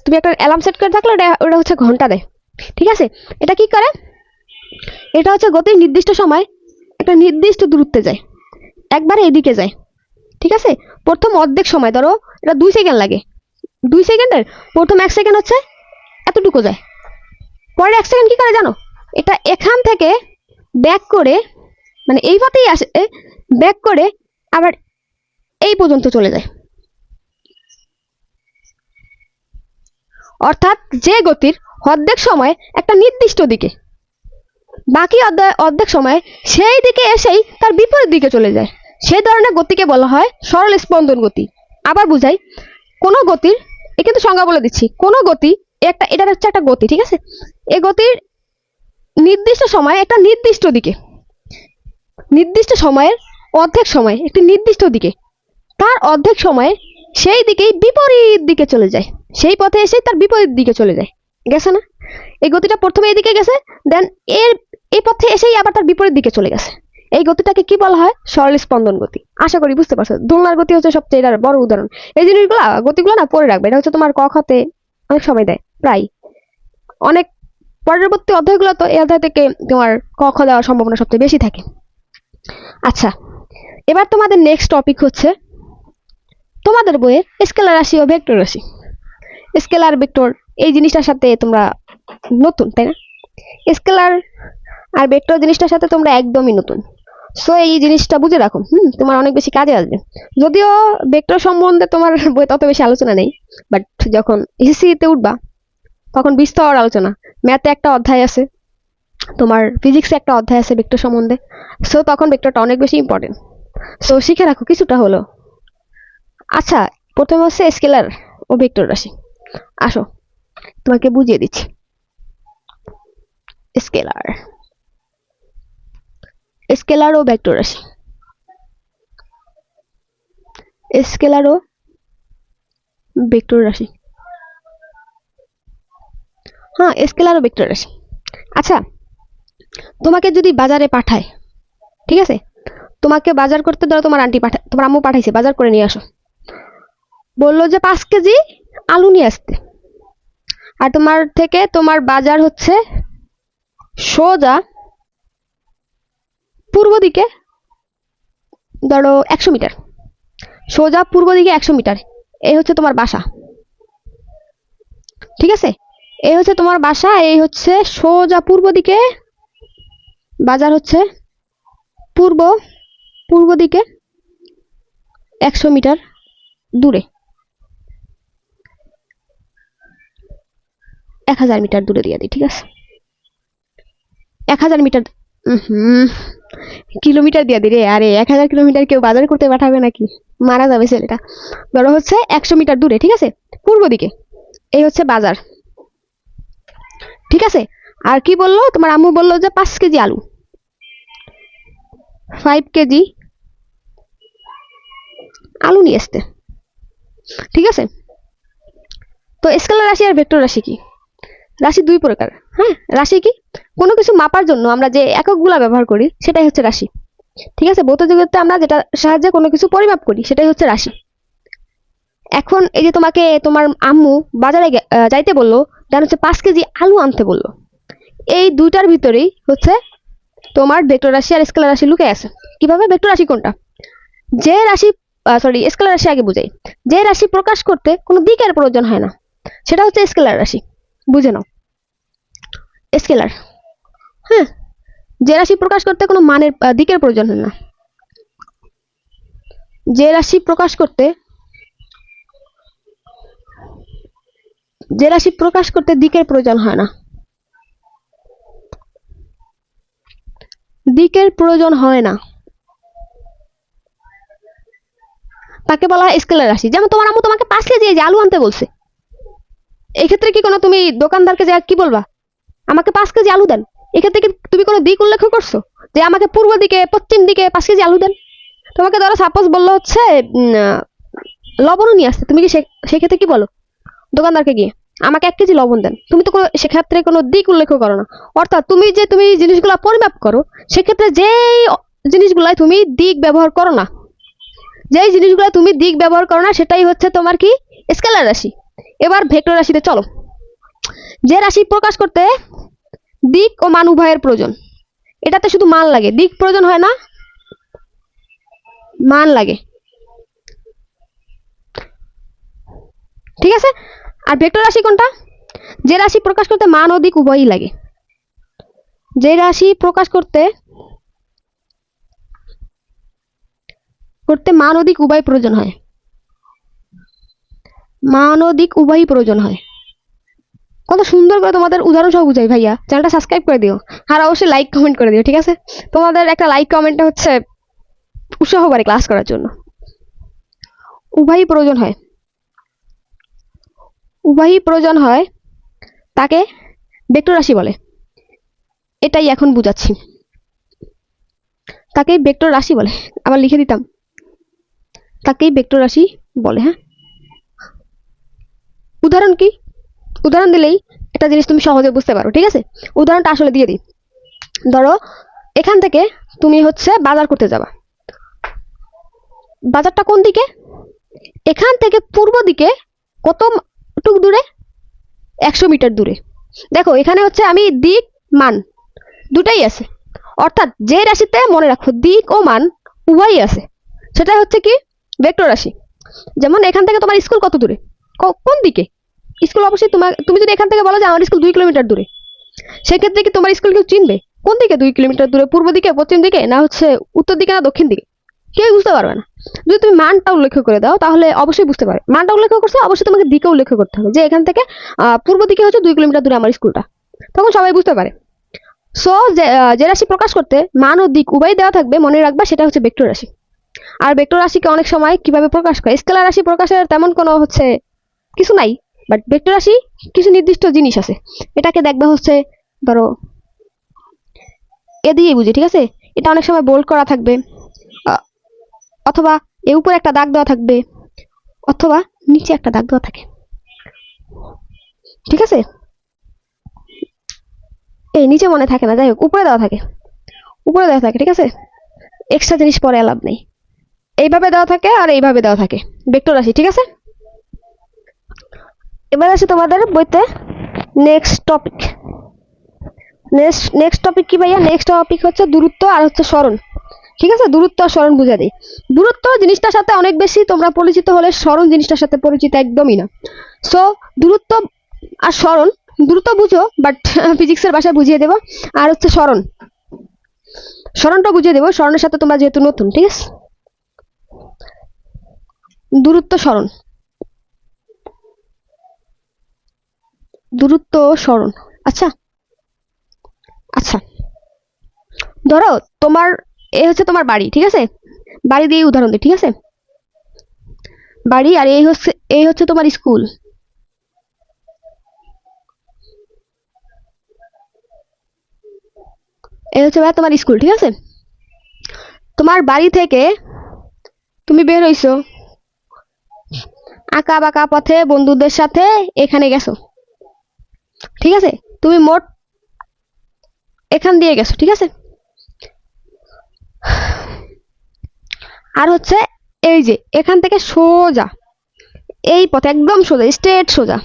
তুমি একটা অ্যালার্ম সেট করে থাকলে ওটা হচ্ছে ঘন্টা দেয়, ঠিক আছে। এটা কি করে? এটা হচ্ছে গতির নির্দিষ্ট সময় একটা নির্দিষ্ট দূরত্বে যায়, একবারে এদিকে যায়, ঠিক আছে। প্রথম অর্ধেক সময় ধরো এটা 2 সেকেন্ড লাগে, 2 সেকেন্ডের প্রথম 1 সেকেন্ড হচ্ছে এতটুকু যায়, পরের 1 সেকেন্ড কি করে জানো? এটা এখান থেকে ব্যাক করে, মানে এই পথেই আসে, ব্যাক করে আবার এই পর্যন্ত চলে যায়। অর্থাৎ যে গতির অর্ধেক সময় একটা নির্দিষ্ট দিকে, বাকি অর্ধেক সময় সেই দিকে এসেই তার বিপরীত দিকে চলে যায়, সেই ধরনের গতিকে বলা হয় সরল স্পন্দন গতি। আবার বুঝাই, কোনো গতির, এ কিন্তু সংজ্ঞা বলে দিচ্ছি, কোনো গতি এটা হচ্ছে একটা গতি, ঠিক আছে? এই গতির নির্দিষ্ট সময় একটা নির্দিষ্ট দিকে, নির্দিষ্ট সময়ের অর্ধেক সময় একটি নির্দিষ্ট দিকে, তার অর্ধেক সময়ে সেই দিকেই বিপরীত দিকে চলে যায়, সেই পথে এসে তার বিপরীত দিকে চলে যায়। গেছে না? এই গতিটা প্রথমে এই দিকে গেছে, দেন এই পথে এসেই আবার তার বিপরীত দিকে চলে গেছে। এই গতিটাকে কি বলা হয়? সরল স্পন্দন গতি। আশা করি বুঝতে পারছো। দোলনার গতি হচ্ছে সবচেয়ে এটার বড় উদাহরণ। এই গতিগুলো না পড়ে রাখবে, এটা হচ্ছে তোমার ক খতে অনেক সময় দেয়, প্রায় অনেক পরবর্তী অধ্যায়গুলো তো এই অধ্যায় থেকে তোমার ক খ দেওয়ার সম্ভাবনা সবচেয়ে বেশি থাকে। আচ্ছা, এবার তোমাদের নেক্সট টপিক হচ্ছে তোমাদের বইয়ের স্কেলার রাশি ও ভেক্টর রাশি। স্কেলার ভেক্টর এই জিনিসটার সাথে তোমরা নতুন, তাই না? স্কেলার আর ভেক্টর জিনিসটার সাথে তোমরা একদমই নতুন। সো এই জিনিসটা বুঝে রাখো, তোমার অনেক বেশি কাজে আসবে। যদিও ভেক্টর সম্বন্ধে তোমার বই তত বেশি আলোচনা নেই, বাট যখন এসএসসিতে উঠবা তখন বিস্তর আলোচনা। ম্যাথে একটা অধ্যায় আছে, তোমার ফিজিক্সে একটা অধ্যায় আছে ভেক্টর সম্বন্ধে। সো তখন ভেক্টরটা অনেক বেশি ইম্পর্টেন্ট। সো শিখে রাখো কিছুটা হলো। আচ্ছা, প্রথমে হচ্ছে স্কেলার ও ভেক্টর রাশি। আসো তোমাকে বুঝিয়ে দিচ্ছি। স্কেলার, স্কেলার ও ভেক্টর রাশি। স্কেলার ও ভেক্টর রাশি, হ্যাঁ, স্কেলার ও ভেক্টর রাশি। আচ্ছা, তোমাকে যদি বাজারে পাঠায়, ঠিক আছে, তোমাকে বাজার করতে ধরো তোমার তোমার আম্মু পাঠাইছে বাজার করে নিয়ে আসো, বললো যে 5 কেজি আলু নিয়ে আসতে, আর তোমার থেকে তোমার বাজার হচ্ছে সোজা পূর্ব দিকে ধরো 100 মিটার, সোজা পূর্ব দিকে 100 মিটার, এই হচ্ছে তোমার বাসা, ঠিক আছে? এই হচ্ছে তোমার বাসা, এই হচ্ছে সোজা পূর্ব দিকে বাজার হচ্ছে পূর্ব দিকে 100 মিটার দূরে, 1000 মিটার দূরে দিয়ে দিই, ঠিক আছে? 1000 মিটার, কিলোমিটার দিয়ে দিই রে। আরে 1000 কিলোমিটার কেউ বাজার করতে পাঠাবে নাকি? মারা যাবে ছেলেটা। ধরো হচ্ছে 100 মিটার দূরে, ঠিক আছে, পূর্ব দিকে, এই হচ্ছে বাজার, ঠিক আছে? আর কি বললো তোমার আম্মু? বললো যে 5 কেজি আলু, 5 কেজি আলু নিয়ে আসতে, ঠিক আছে? তো স্কেলার রাশি আর ভেক্টর রাশি কি? রাশি দুই প্রকার। হ্যাঁ, রাশি কি? কোনো কিছু মাপার জন্য আমরা যে এককগুলা ব্যবহার করি সেটাই হচ্ছে রাশি, ঠিক আছে? ভৌত জগতে আমরা যেটা সাহায্যে কোনো কিছু পরিমাপ করি সেটাই হচ্ছে রাশি। এখন এই যে তোমাকে তোমার আম্মু বাজারে যাইতে বললো, যেন হচ্ছে 5 কেজি আলু আনতে বললো, এই দুইটার ভিতরেই হচ্ছে তোমার ভেক্টর রাশি আর স্কেলার রাশি লুকে আছে। কিভাবে? ভেক্টর রাশি কোনটা? যে রাশি, স্কেলার রাশি আগে বুঝাই। যে রাশি প্রকাশ করতে কোনো দিকের প্রয়োজন হয় না সেটা হচ্ছে স্কেলার রাশি। বুঝে নাও, স্কেলার, হ্যাঁ, যে রাশি প্রকাশ করতে কোনো মানের দিকের প্রয়োজন হয় না, যে রাশি প্রকাশ করতে দিকের প্রয়োজন হয় না, দিকের প্রয়োজন হয় না, তাকে বলা হয় স্কেলার রাশি। যেমন তোমার আম্মু তোমাকে 5 কেজি আলু আনতে বলছে, এই ক্ষেত্রে কি কোনো তুমি দোকানদারকে যা কি বলবা? আমাকে 5 কেজি আলু দেন। এক্ষেত্রে কি তুমি কোনো দিক উল্লেখ করছো যে আমাকে পূর্ব দিকে পশ্চিম দিকে 5 কেজি আলু দেন? তোমাকে ধরো সাপোজ বললো হচ্ছে লবণও নিয়ে আসতে, তুমি কি সেক্ষেত্রে কি বলো দোকানদারকে গিয়ে? আমাকে 1 কেজি লবণ দেন। তুমি তো কোনো সেক্ষেত্রে কোনো দিক উল্লেখ করো না। অর্থাৎ তুমি জিনিসগুলো পরিমাপ করো, সেক্ষেত্রে যেই জিনিসগুলাই তুমি দিক ব্যবহার করো না, সেটাই হচ্ছে তোমার কি? স্কেলার রাশি। এবার ভেক্টর রাশিতে চলো। যে রাশি প্রকাশ করতে দিক ও মান উভয়ের প্রয়োজন, এটাতে শুধু মান লাগে, দিক প্রয়োজন হয় না, মান লাগে, ঠিক আছে। আর ভেক্টর রাশি কোনটা? যে রাশি প্রকাশ করতে মান ও দিক উভয়ই লাগে। যে রাশি প্রকাশ করতে মান ও দিক উভয় প্রয়োজন হয়। মান ও দিক উভয়ই প্রয়োজন হয়। কত সুন্দর করে তোমাদের উদাহরণ সহ বুঝাই ভাইয়া। চ্যানেলটা সাবস্ক্রাইব করে দিও আর অবশ্যই লাইক কমেন্ট করে দিও, ঠিক আছে? তোমাদের একটা লাইক কমেন্টটা হচ্ছে উৎসাহ বাড়ে ক্লাস করার জন্য। উভয়ই প্রয়োজন হয়, উভয়ই প্রয়োজন হয়, তাকে ভেক্টর রাশি বলে। এটাই এখন বুঝাচ্ছি, তাকেই ভেক্টর রাশি বলে। আবার লিখে দিতাম, তাকেই ভেক্টর রাশি বলে। হ্যাঁ, উদাহরণ কি? উদাহরণ দিলেই একটা জিনিস তুমি সহজে বুঝতে পারো, ঠিক আছে? উদাহরণটা আসলে দিয়ে দিই। ধরো এখান থেকে তুমি হচ্ছে বাজার করতে যাবা। বাজারটা কোন দিকে? এখান থেকে পূর্ব দিকে কতটুক দূরে? 100 মিটার দূরে। দেখো এখানে হচ্ছে আমি দিক মান দুটাই আছে, অর্থাৎ যে রাশিতে মনে রাখো দিক ও মান উভয়ই আছে, সেটা হচ্ছে কি ভেক্টর রাশি। যেমন এখান থেকে তোমার স্কুল কত দূরে, কোন দিকে স্কুল? অবশ্যই তুমি যদি এখান থেকে বলো যে আমার স্কুল 2 কিলোমিটার দূরে, সেক্ষেত্রে কি তোমার স্কুল কেউ চিনবে? কোন দিকে 2 কিলোমিটার দূরে? পূর্ব দিকে, পশ্চিম দিকে, না হচ্ছে উত্তর দিকে, না দক্ষিণ দিকে? কেউ বুঝতে পারবে না। যদি তুমি মানটা উল্লেখ করে দাও তাহলে অবশ্যই বুঝতে পারবে। মানটা উল্লেখ করছে, অবশ্যই তোমাকে দিকে উল্লেখ করতে হবে যে এখান থেকে পূর্ব দিকে হচ্ছে 2 কিলোমিটার দূরে আমার স্কুলটা, তখন সবাই বুঝতে পারে। সো যে রাশি প্রকাশ করতে মান ও দিক উভয় দেওয়া থাকবে, মনে রাখবা সেটা হচ্ছে ভেক্টর রাশি। আর ভেক্টর রাশিকে অনেক সময় কিভাবে প্রকাশ করে, স্কেলার রাশি প্রকাশের তেমন কোনো হচ্ছে কিছু নাই, বাট ভেক্টর রাশি কিছু নির্দিষ্ট জিনিস আছে। এটাকে দেখবা হচ্ছে ধরো এ দিয়েই বুঝি, ঠিক আছে? এটা অনেক সময় বোল্ড করা থাকবে, অথবা এর উপরে একটা দাগ দেওয়া থাকবে, অথবা নিচে একটা দাগ দেওয়া থাকে, ঠিক আছে? এই নিচে মনে থাকে না, যাই হোক উপরে দেওয়া থাকে, উপরে দেওয়া থাকে, ঠিক আছে? এক্সট্রা জিনিস পরে লাভ নেই। এইভাবে দেওয়া থাকে আর এইভাবে দেওয়া থাকে ভেক্টর রাশি, ঠিক আছে? এবার আসে তোমাদের বইতে নেক্সট টপিক। নেক্সট টপিক কি ভাইয়া? নেক্সট টপিক হচ্ছে দূরত্ব আর হচ্ছে সরণ, ঠিক আছে? দূরত্ব আর সরণ বুঝা দিই। দূরত্ব জিনিসটার সাথে অনেক বেশি তোমরা পরিচিত হলে সরণ জিনিসটার সাথে পরিচিত একদমই না। সো দূরত্ব আর সরণ, দূরত্ব বুঝো বাট ফিজিক্সের ভাষায় বুঝিয়ে দেবো, আর হচ্ছে সরণ, সরণটা বুঝিয়ে দেবো, সরণের সাথে তোমরা যেহেতু নতুন, ঠিক আছে? দূরত্ব সরণ, দূরত্ব সরণ। আচ্ছা আচ্ছা, ধরো তোমার এই হচ্ছে তোমার বাড়ি, ঠিক আছে? বাড়ি দিয়ে উদাহরণ দিই, ঠিক আছে? বাড়ি, আর এই হচ্ছে তোমার স্কুল। এই হচ্ছে ভাই তোমার স্কুল, ঠিক আছে? তোমার বাড়ি থেকে তুমি বের হইছো, আঁকা বাঁকা পথে বন্ধুদের সাথে এখানে গেছো, ঠিক আছে? তুমি মোট এখান দিয়ে গেছো, ঠিক আছে? আর হচ্ছে এই যে এখান থেকে সোজা এই পথে একদম সোজা স্ট্রেট সোজা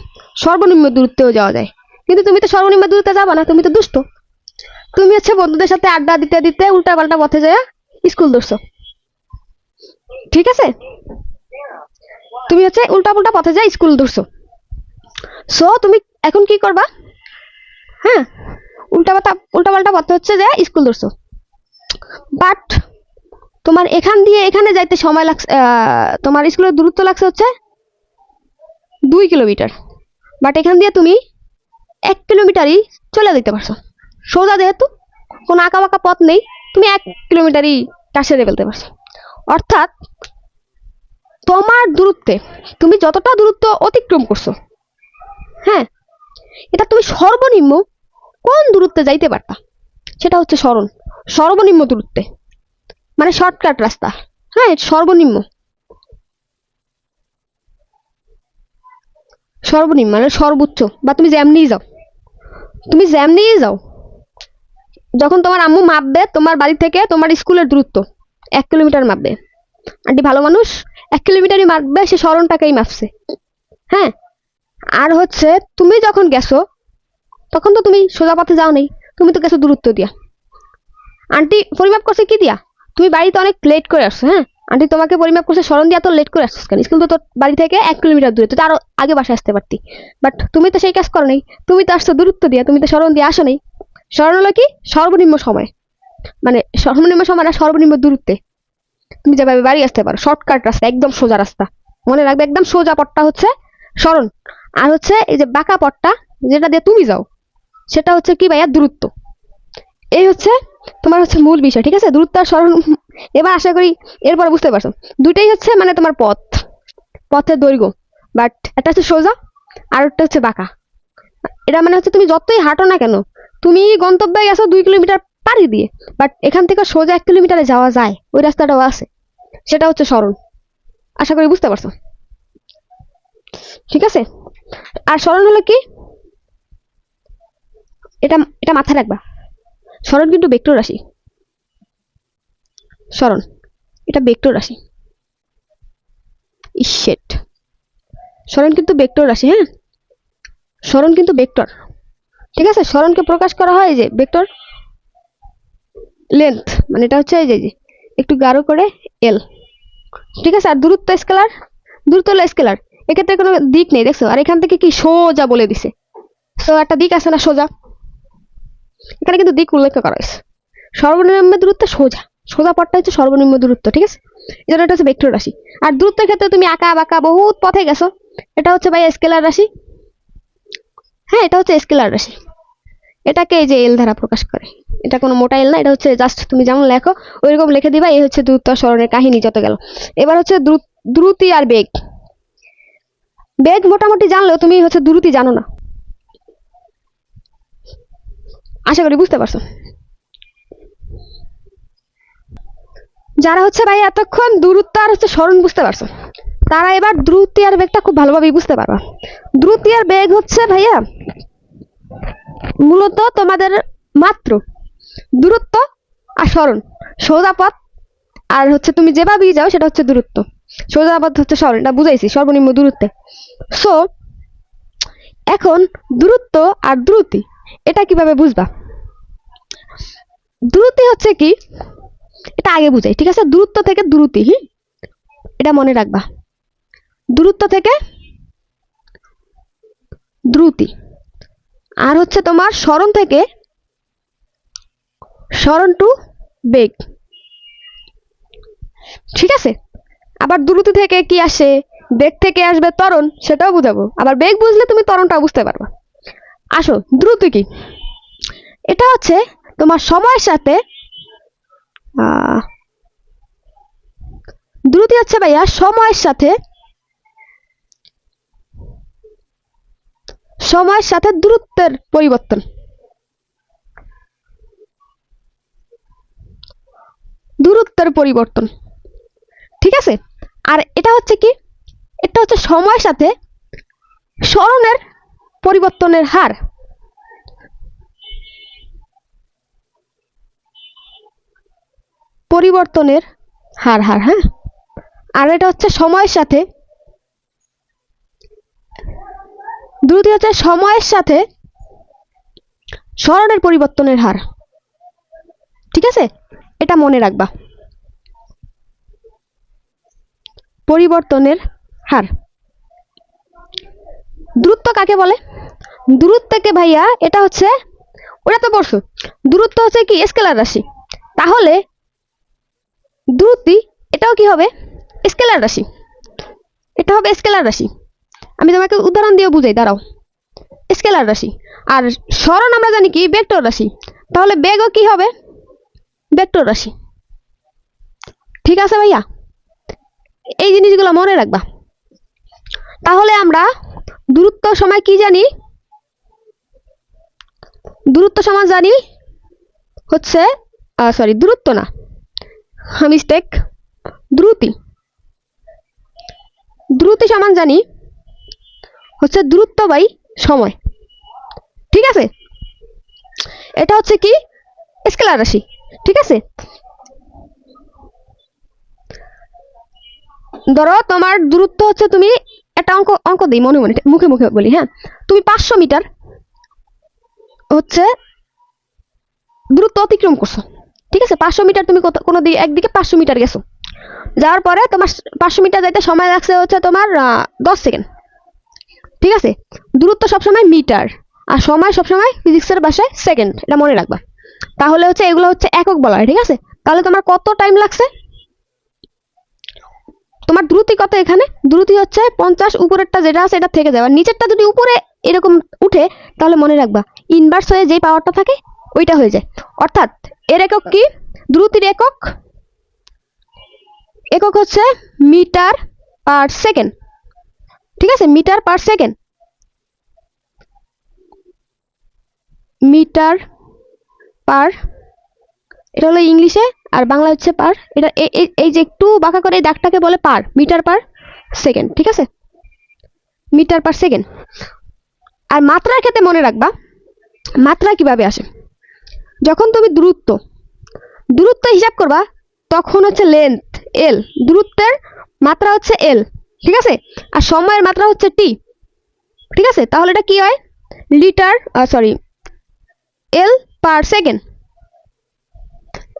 সর্বনিম্ন দূরত্বেও যাওয়া যায়, কিন্তু তুমি তো সর্বনিম্ন দূরত্বে যাবা না, তুমি তো দুষ্ট। তুমি হচ্ছে বন্ধুদের সাথে আড্ডা দিতে দিতে উল্টা পাল্টা পথে যায় স্কুল ধরছো, ঠিক আছে? তুমি হচ্ছে উল্টা পাল্টা পথে যায় স্কুল ধরছো। সো তুমি এখন কি করবা? হ্যাঁ, উল্টা পাল্টা পথে হচ্ছে যে স্কুল ধরছো, বাট তোমার এখান দিয়ে এখানে যাইতে সময় লাগছে, তোমার স্কুলের দূরত্ব লাগছে হচ্ছে 2 কিলোমিটার, বাট এখান দিয়ে তুমি 1 কিলোমিটারই চলে যেতে পারছো, সোজা, যেহেতু কোনো আঁকা বাঁকা পথ নেই, তুমি 1 কিলোমিটারই সেরে ফেলতে পারছো। অর্থাৎ তোমার দূরত্বে তুমি যতটা দূরত্ব অতিক্রম করছো, হ্যাঁ, এটা তুমি সর্বনিম্ন কোন দূরত্বে যাইতে পারতা, সেটা হচ্ছে সরণ। সর্বনিম্ন দূরত্বে মানে শর্টকাট রাস্তা, হ্যাঁ, সর্বনিম্ন সর্বনিম্ন মানে সর্বোচ্চ, বা তুমি যেমনিই যাও, তুমি যেমনিই যাও, যখন তোমার আম্মু মাপবে তোমার বাড়ি থেকে তোমার স্কুলের দূরত্ব 1 কিলোমিটার মাপবে, আন্টি ভালো মানুষ, 1 কিলোমিটারই মাপবে, সে সরণটাকেই মাপছে, হ্যাঁ। আর হচ্ছে তুমি যখন গেছো তখন তো তুমি সোজা পথে যাও নেই, তুমি তো গেছো দূরত্ব দিয়া। আন্টি পরিমাপ করছে কি দিয়া? তুমি বাড়িতে অনেক লেট করে আসছো, হ্যাঁ, আন্টি তোমাকে পরিমাপ করছে সরণ দিয়ে এত লেট করে আসছিস কেন? স্কুল তো তোর বাড়ি থেকে 1 কিলোমিটার দূরে, তুই তো আরো আগে বাসায় আসতে পারতি। বাট তুমি তো সেই কাজ করো নাই, তুমি তো আসছো দূরত্ব দিয়ে, তুমি তো সরণ দিয়ে আসো নাই। সরণ হলো কি সর্বনিম্ন সময়, মানে সর্বনিম্ন সময় না, সর্বনিম্ন দূরত্বে তুমি যেভাবে বাড়ি আসতে পারো, শর্টকাট রাস্তা, একদম সোজা রাস্তা। মনে রাখবে একদম সোজা পথটা হচ্ছে সরণ, আর হচ্ছে এই যে বাঁকা পথটা যেটা দিয়ে তুমি যাও সেটা হচ্ছে কি ভাইয়া দূরত্ব। এই হচ্ছে তোমার হচ্ছে মূল বিষয়, ঠিক আছে? দূরত্ব আর সরণ। এবার আশা করি এরপর বুঝতে পারছো, দুইটাই হচ্ছে মানে তোমার পথ, পথের দৈর্ঘ্য। বাট একটা হচ্ছে সোজা আর একটা হচ্ছে বাঁকা। এটা মানে হচ্ছে তুমি যতই হাঁটো না কেন, তুমি গন্তব্যে গেছো 2 কিলোমিটার পাড়ি দিয়ে, বাট এখান থেকে সোজা 1 কিলোমিটারে যাওয়া যায়, ওই রাস্তাটাও আছে, সেটা হচ্ছে সরণ। আশা করি বুঝতে পারছো, ঠিক আছে? আর সরণ হলো কি, এটা এটা মাথায় রাখবা, সরণ কিন্তু ভেক্টর রাশি। সরণ এটা ভেক্টর রাশি। ইশেট, সরণ কিন্তু ভেক্টর রাশি, হ্যাঁ? সরণ কিন্তু ভেক্টর, ঠিক আছে? সরণকে প্রকাশ করা হয় যে ভেক্টর লেন্থ, মানে এটা হচ্ছে এই যে একটু গাঢ় করে এল, ঠিক আছে? আর দূরত্ব স্কেলার, দূরত্ব হলো স্কেলার, এক্ষেত্রে কোনো দিক নেই, দেখছো? আর এখান থেকে কি সোজা বলে দিছে, তো একটা দিক আছে না সোজা, এখানে কিন্তু দিক উল্লেখ করা হয়েছে। সর্বনিম্ন দূরত্ব সোজা, সোজা পথটা হচ্ছে সর্বনিম্ন দূরত্ব, ঠিক আছে? এই জন্য এটা হচ্ছে ভেক্টর রাশি। আর দূরত্বের ক্ষেত্রে তুমি আঁকা বাঁকা বহুত পথে গেছো, এটা হচ্ছে ভাই স্কেলার রাশি। হ্যাঁ, এটা হচ্ছে স্কেলার রাশি, এটাকে এই যে এল দ্বারা প্রকাশ করে। এটা কোনো মোটা এল না, এটা হচ্ছে জাস্ট তুমি যেমন লেখো ওইরকম লিখে দিবা। এই হচ্ছে দূরত্ব সরণের কাহিনী যত গেল। এবার হচ্ছে দ্রুতি আর বেগ। বেগ মোটামুটি জানলেও তুমি হচ্ছে দ্রুতি জানো না, আশা করি বুঝতে পারছো। যারা হচ্ছে ভাই এতক্ষণ দূরত্ব আর হচ্ছে সরণ বুঝতে পারছো, তারা এবার দ্রুতি আর বেগটা খুব ভালোভাবেই বুঝতে পারবা। দ্রুতি আর বেগ হচ্ছে ভাইয়া মূলত তোমাদের মাত্র দূরত্ব আর সরণ, সোজা পথ আর হচ্ছে তুমি যেভাবেই যাও সেটা হচ্ছে দূরত্ব, সোজা পথ হচ্ছে সরণ, এটা বুঝাইছি সর্বনিম্ন দূরত্বে। সো এখন দূরত্ব আর দ্রুতি এটা কিভাবে বুঝবা? দ্রুতি হচ্ছে কি, এটা আগে বুঝাই, ঠিক আছে? দূরত্ব থেকে দ্রুতি, এটা মনে রাখবা, দূরত্ব থেকে দ্রুতি। আর হচ্ছে তোমার সরণ থেকে সরণ টু বেগ, ঠিক আছে? আবার দ্রুতি থেকে কি আসে, বেগ থেকে আসবে ত্বরণ, সেটাও বুঝাবো। আবার বেগ বুঝলে তুমি ত্বরণটাও বুঝতে পারবা। আসো, দ্রুতি কি? এটা হচ্ছে তোমার সময়ের সাথে দ্রুতি হচ্ছে ভাইয়া সময়ের সাথে দূরত্বের পরিবর্তন, দূরত্বের পরিবর্তন, ঠিক আছে? আর এটা হচ্ছে কি, এটা হচ্ছে সময়ের সাথে সরণের পরিবর্তনের হার, পরিবর্তনের হার হার হ্যাঁ। আর এটা হচ্ছে সময়ের সাথে, দ্রুতি হচ্ছে সময়ের সাথে সরণের পরিবর্তনের হার, ঠিক আছে? এটা মনে রাখবা, পরিবর্তনের হার। দূরত্ব কাকে বলে? দূরত্বকে ভাইয়া এটা হচ্ছে, ওটা তো পড়ছো, দূরত্ব হচ্ছে কি স্কেলার রাশি, তাহলে দ্রুতি এটাও কি হবে? স্কেলার রাশি, এটা হবে স্কেলার রাশি। আমি তোমাকে উদাহরণ দিয়ে বুঝাই, দাঁড়াও। স্কেলার রাশি আর সরণ আমরা জানি কি ভেক্টর রাশি, তাহলে বেগও কি হবে? ভেক্টর রাশি, ঠিক আছে ভাইয়া? এই জিনিসগুলো মনে রাখবা। তাহলে আমরা দূরত্ব সময় কি জানি? দূরত্ব সমান জানি হচ্ছে সরি দূরত্ব না, মিস্টেক, দ্রুতি। দ্রুতি সমান জানি হচ্ছে দূরত্ব বাই সময়, ঠিক আছে? এটা হচ্ছে কি স্কেলার রাশি, ঠিক আছে? ধরো তোমার দূরত্ব হচ্ছে, তুমি একটা অঙ্ক অঙ্ক দিই মনে মনে, মুখে মুখে বলি, হ্যাঁ? তুমি 500 মিটার হচ্ছে দূরত্ব অতিক্রম করছো, ঠিক আছে? 500 মিটার তুমি কোনো একদিকে 500 মিটার গেছো, যাওয়ার পরে তোমার 500 মিটার যাইতে সময় লাগছে হচ্ছে তোমার 10 সেকেন্ড। ঠিক আছে, দূরত্ব সবসময় মিটার আর সময় সবসময় ফিজিক্সের ভাষায় সেকেন্ড, এটা মনে রাখবা। তাহলে হচ্ছে এগুলো হচ্ছে একক বলা হয়। ঠিক আছে, তাহলে তোমার কত টাইম লাগছে? তোমার দ্রুতি কত? এখানে দ্রুতি হচ্ছে 50, উপরেরটা যেটা আছে এটা থেকে যাবে, নিচেরটা যদি উপরে এরকম উঠে তাহলে মনে রাখবা ইনভার্স হয়ে যে পাওয়ারটা থাকে ওইটা হয়ে যায়। অর্থাৎ এর একক কি? দ্রুতির একক হচ্ছে মিটার পার সেকেন্ড। ঠিক আছে, metre per second, metre per, এটা হলো ইংলিশে, আর বাংলা হচ্ছে পার। এটা এই যে একটু বাঁকা করে এই দাগটাকে বলে পার, মিটার পার সেকেন্ড। ঠিক আছে, মিটার পার সেকেন্ড। আর মাত্রার ক্ষেত্রে মনে রাখবা মাত্রা কিভাবে আসে। যখন তুমি দূরত্ব হিসাব করবা তখন হচ্ছে লেন্থ এল, দূরত্বের মাত্রা হচ্ছে এল। ঠিক আছে, আর সময়ের মাত্রা হচ্ছে টি। ঠিক আছে, তাহলে এটা কি হয়? Litre sorry L per second,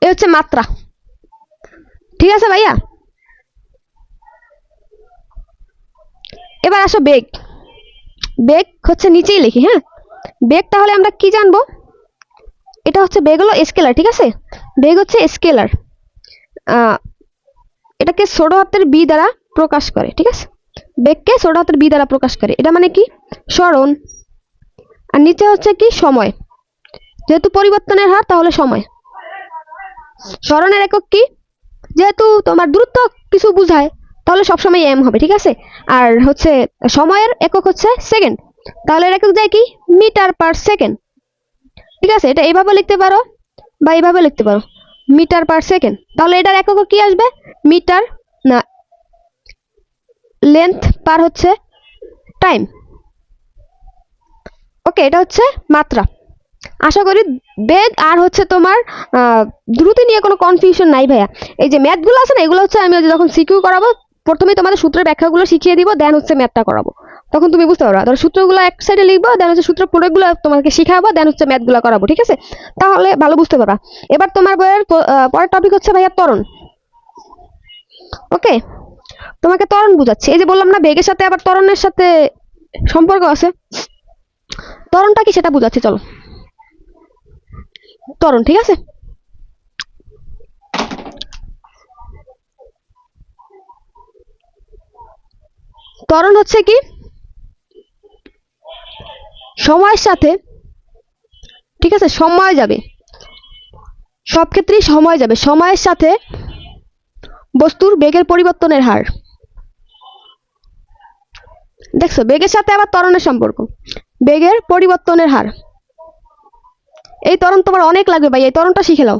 এ হচ্ছে মাত্রা। ঠিক আছে ভাইয়া, এবার আসো বেগ। বেগ হচ্ছে নিচেই লিখি। হ্যাঁ, বেগ তাহলে আমরা কি জানবো? এটা হচ্ছে বেগ হলো স্কেলার। ঠিক আছে, বেগ হচ্ছে স্কেলার, এটাকে ছোট হাতের বি দ্বারা প্রকাশ করে। ঠিক আছে, বেগকে ছোট হাতের বি দ্বারা প্রকাশ করে। এটা মানে কি? সরণ। আর নিচে হচ্ছে কি? সময়। যেহেতু পরিবর্তনের হার তাহলে সময়। সরণের একক কি? যেহেতু তোমার দূরত্ব কিছু বুঝায় তাহলে সবসময় এম হবে। ঠিক আছে, আর হচ্ছে সময়ের একক হচ্ছে সেকেন্ড, তাহলে এর একক যায় কি? Metre per second. ঠিক আছে, এটা এইভাবে লিখতে পারো বা এইভাবে লিখতে পারো, মিটার পার সেকেন্ড। তাহলে এটার একক কি আসবে? মিটার না, লেন্থ পার হচ্ছে টাইম। ওকে, এটা হচ্ছে মাত্রা। আশা করি বেগ আর হচ্ছে তোমার দ্রুতি নিয়ে কোনো কনফিউশন নাই ভাইয়া। এই যে ম্যাথগুলো আছে না, এগুলো হচ্ছে আমি যখন সিকিউ করাবো প্রথমেই তোমাদের সূত্রের ব্যাখ্যাগুলো শিখিয়ে দিব, দেন হচ্ছে ম্যাথটা করাবো, তখন তুমি বুঝতে পারবা। ধরো সূত্রগুলো এক সাইডে লিখবো, দেন হচ্ছে সূত্র প্রয়োগগুলো তোমাকে শিখাবো, দেন হচ্ছে ম্যাথগুলো করাবো। ঠিক আছে, তাহলে ভালো বুঝতে পারবা। এবার তোমার বইয়ের পরের টপিক হচ্ছে ভাইয়া ত্বরণ। ওকে, তোমাকে ত্বরণ বুঝাচ্ছি। এই যে বললাম না বেগের সাথে আবার ত্বরণের সাথে সম্পর্ক আছে, ত্বরণটা কি সেটা বুঝাচ্ছি। চলো, ত্বরণ। ঠিক আছে, ত্বরণ হচ্ছে কি? সময়ের সাথে, ঠিক আছে, সময় যাবে, সব ক্ষেত্রেই সময় যাবে, সময়ের সাথে বস্তুর বেগের পরিবর্তনের হার। দেখছো, বেগের সাথে আবার ত্বরণের সম্পর্ক, বেগের পরিবর্তনের হার। এই ত্বরণ তোমার অনেক লাগবে ভাই, এই ত্বরণটা শিখে নাও।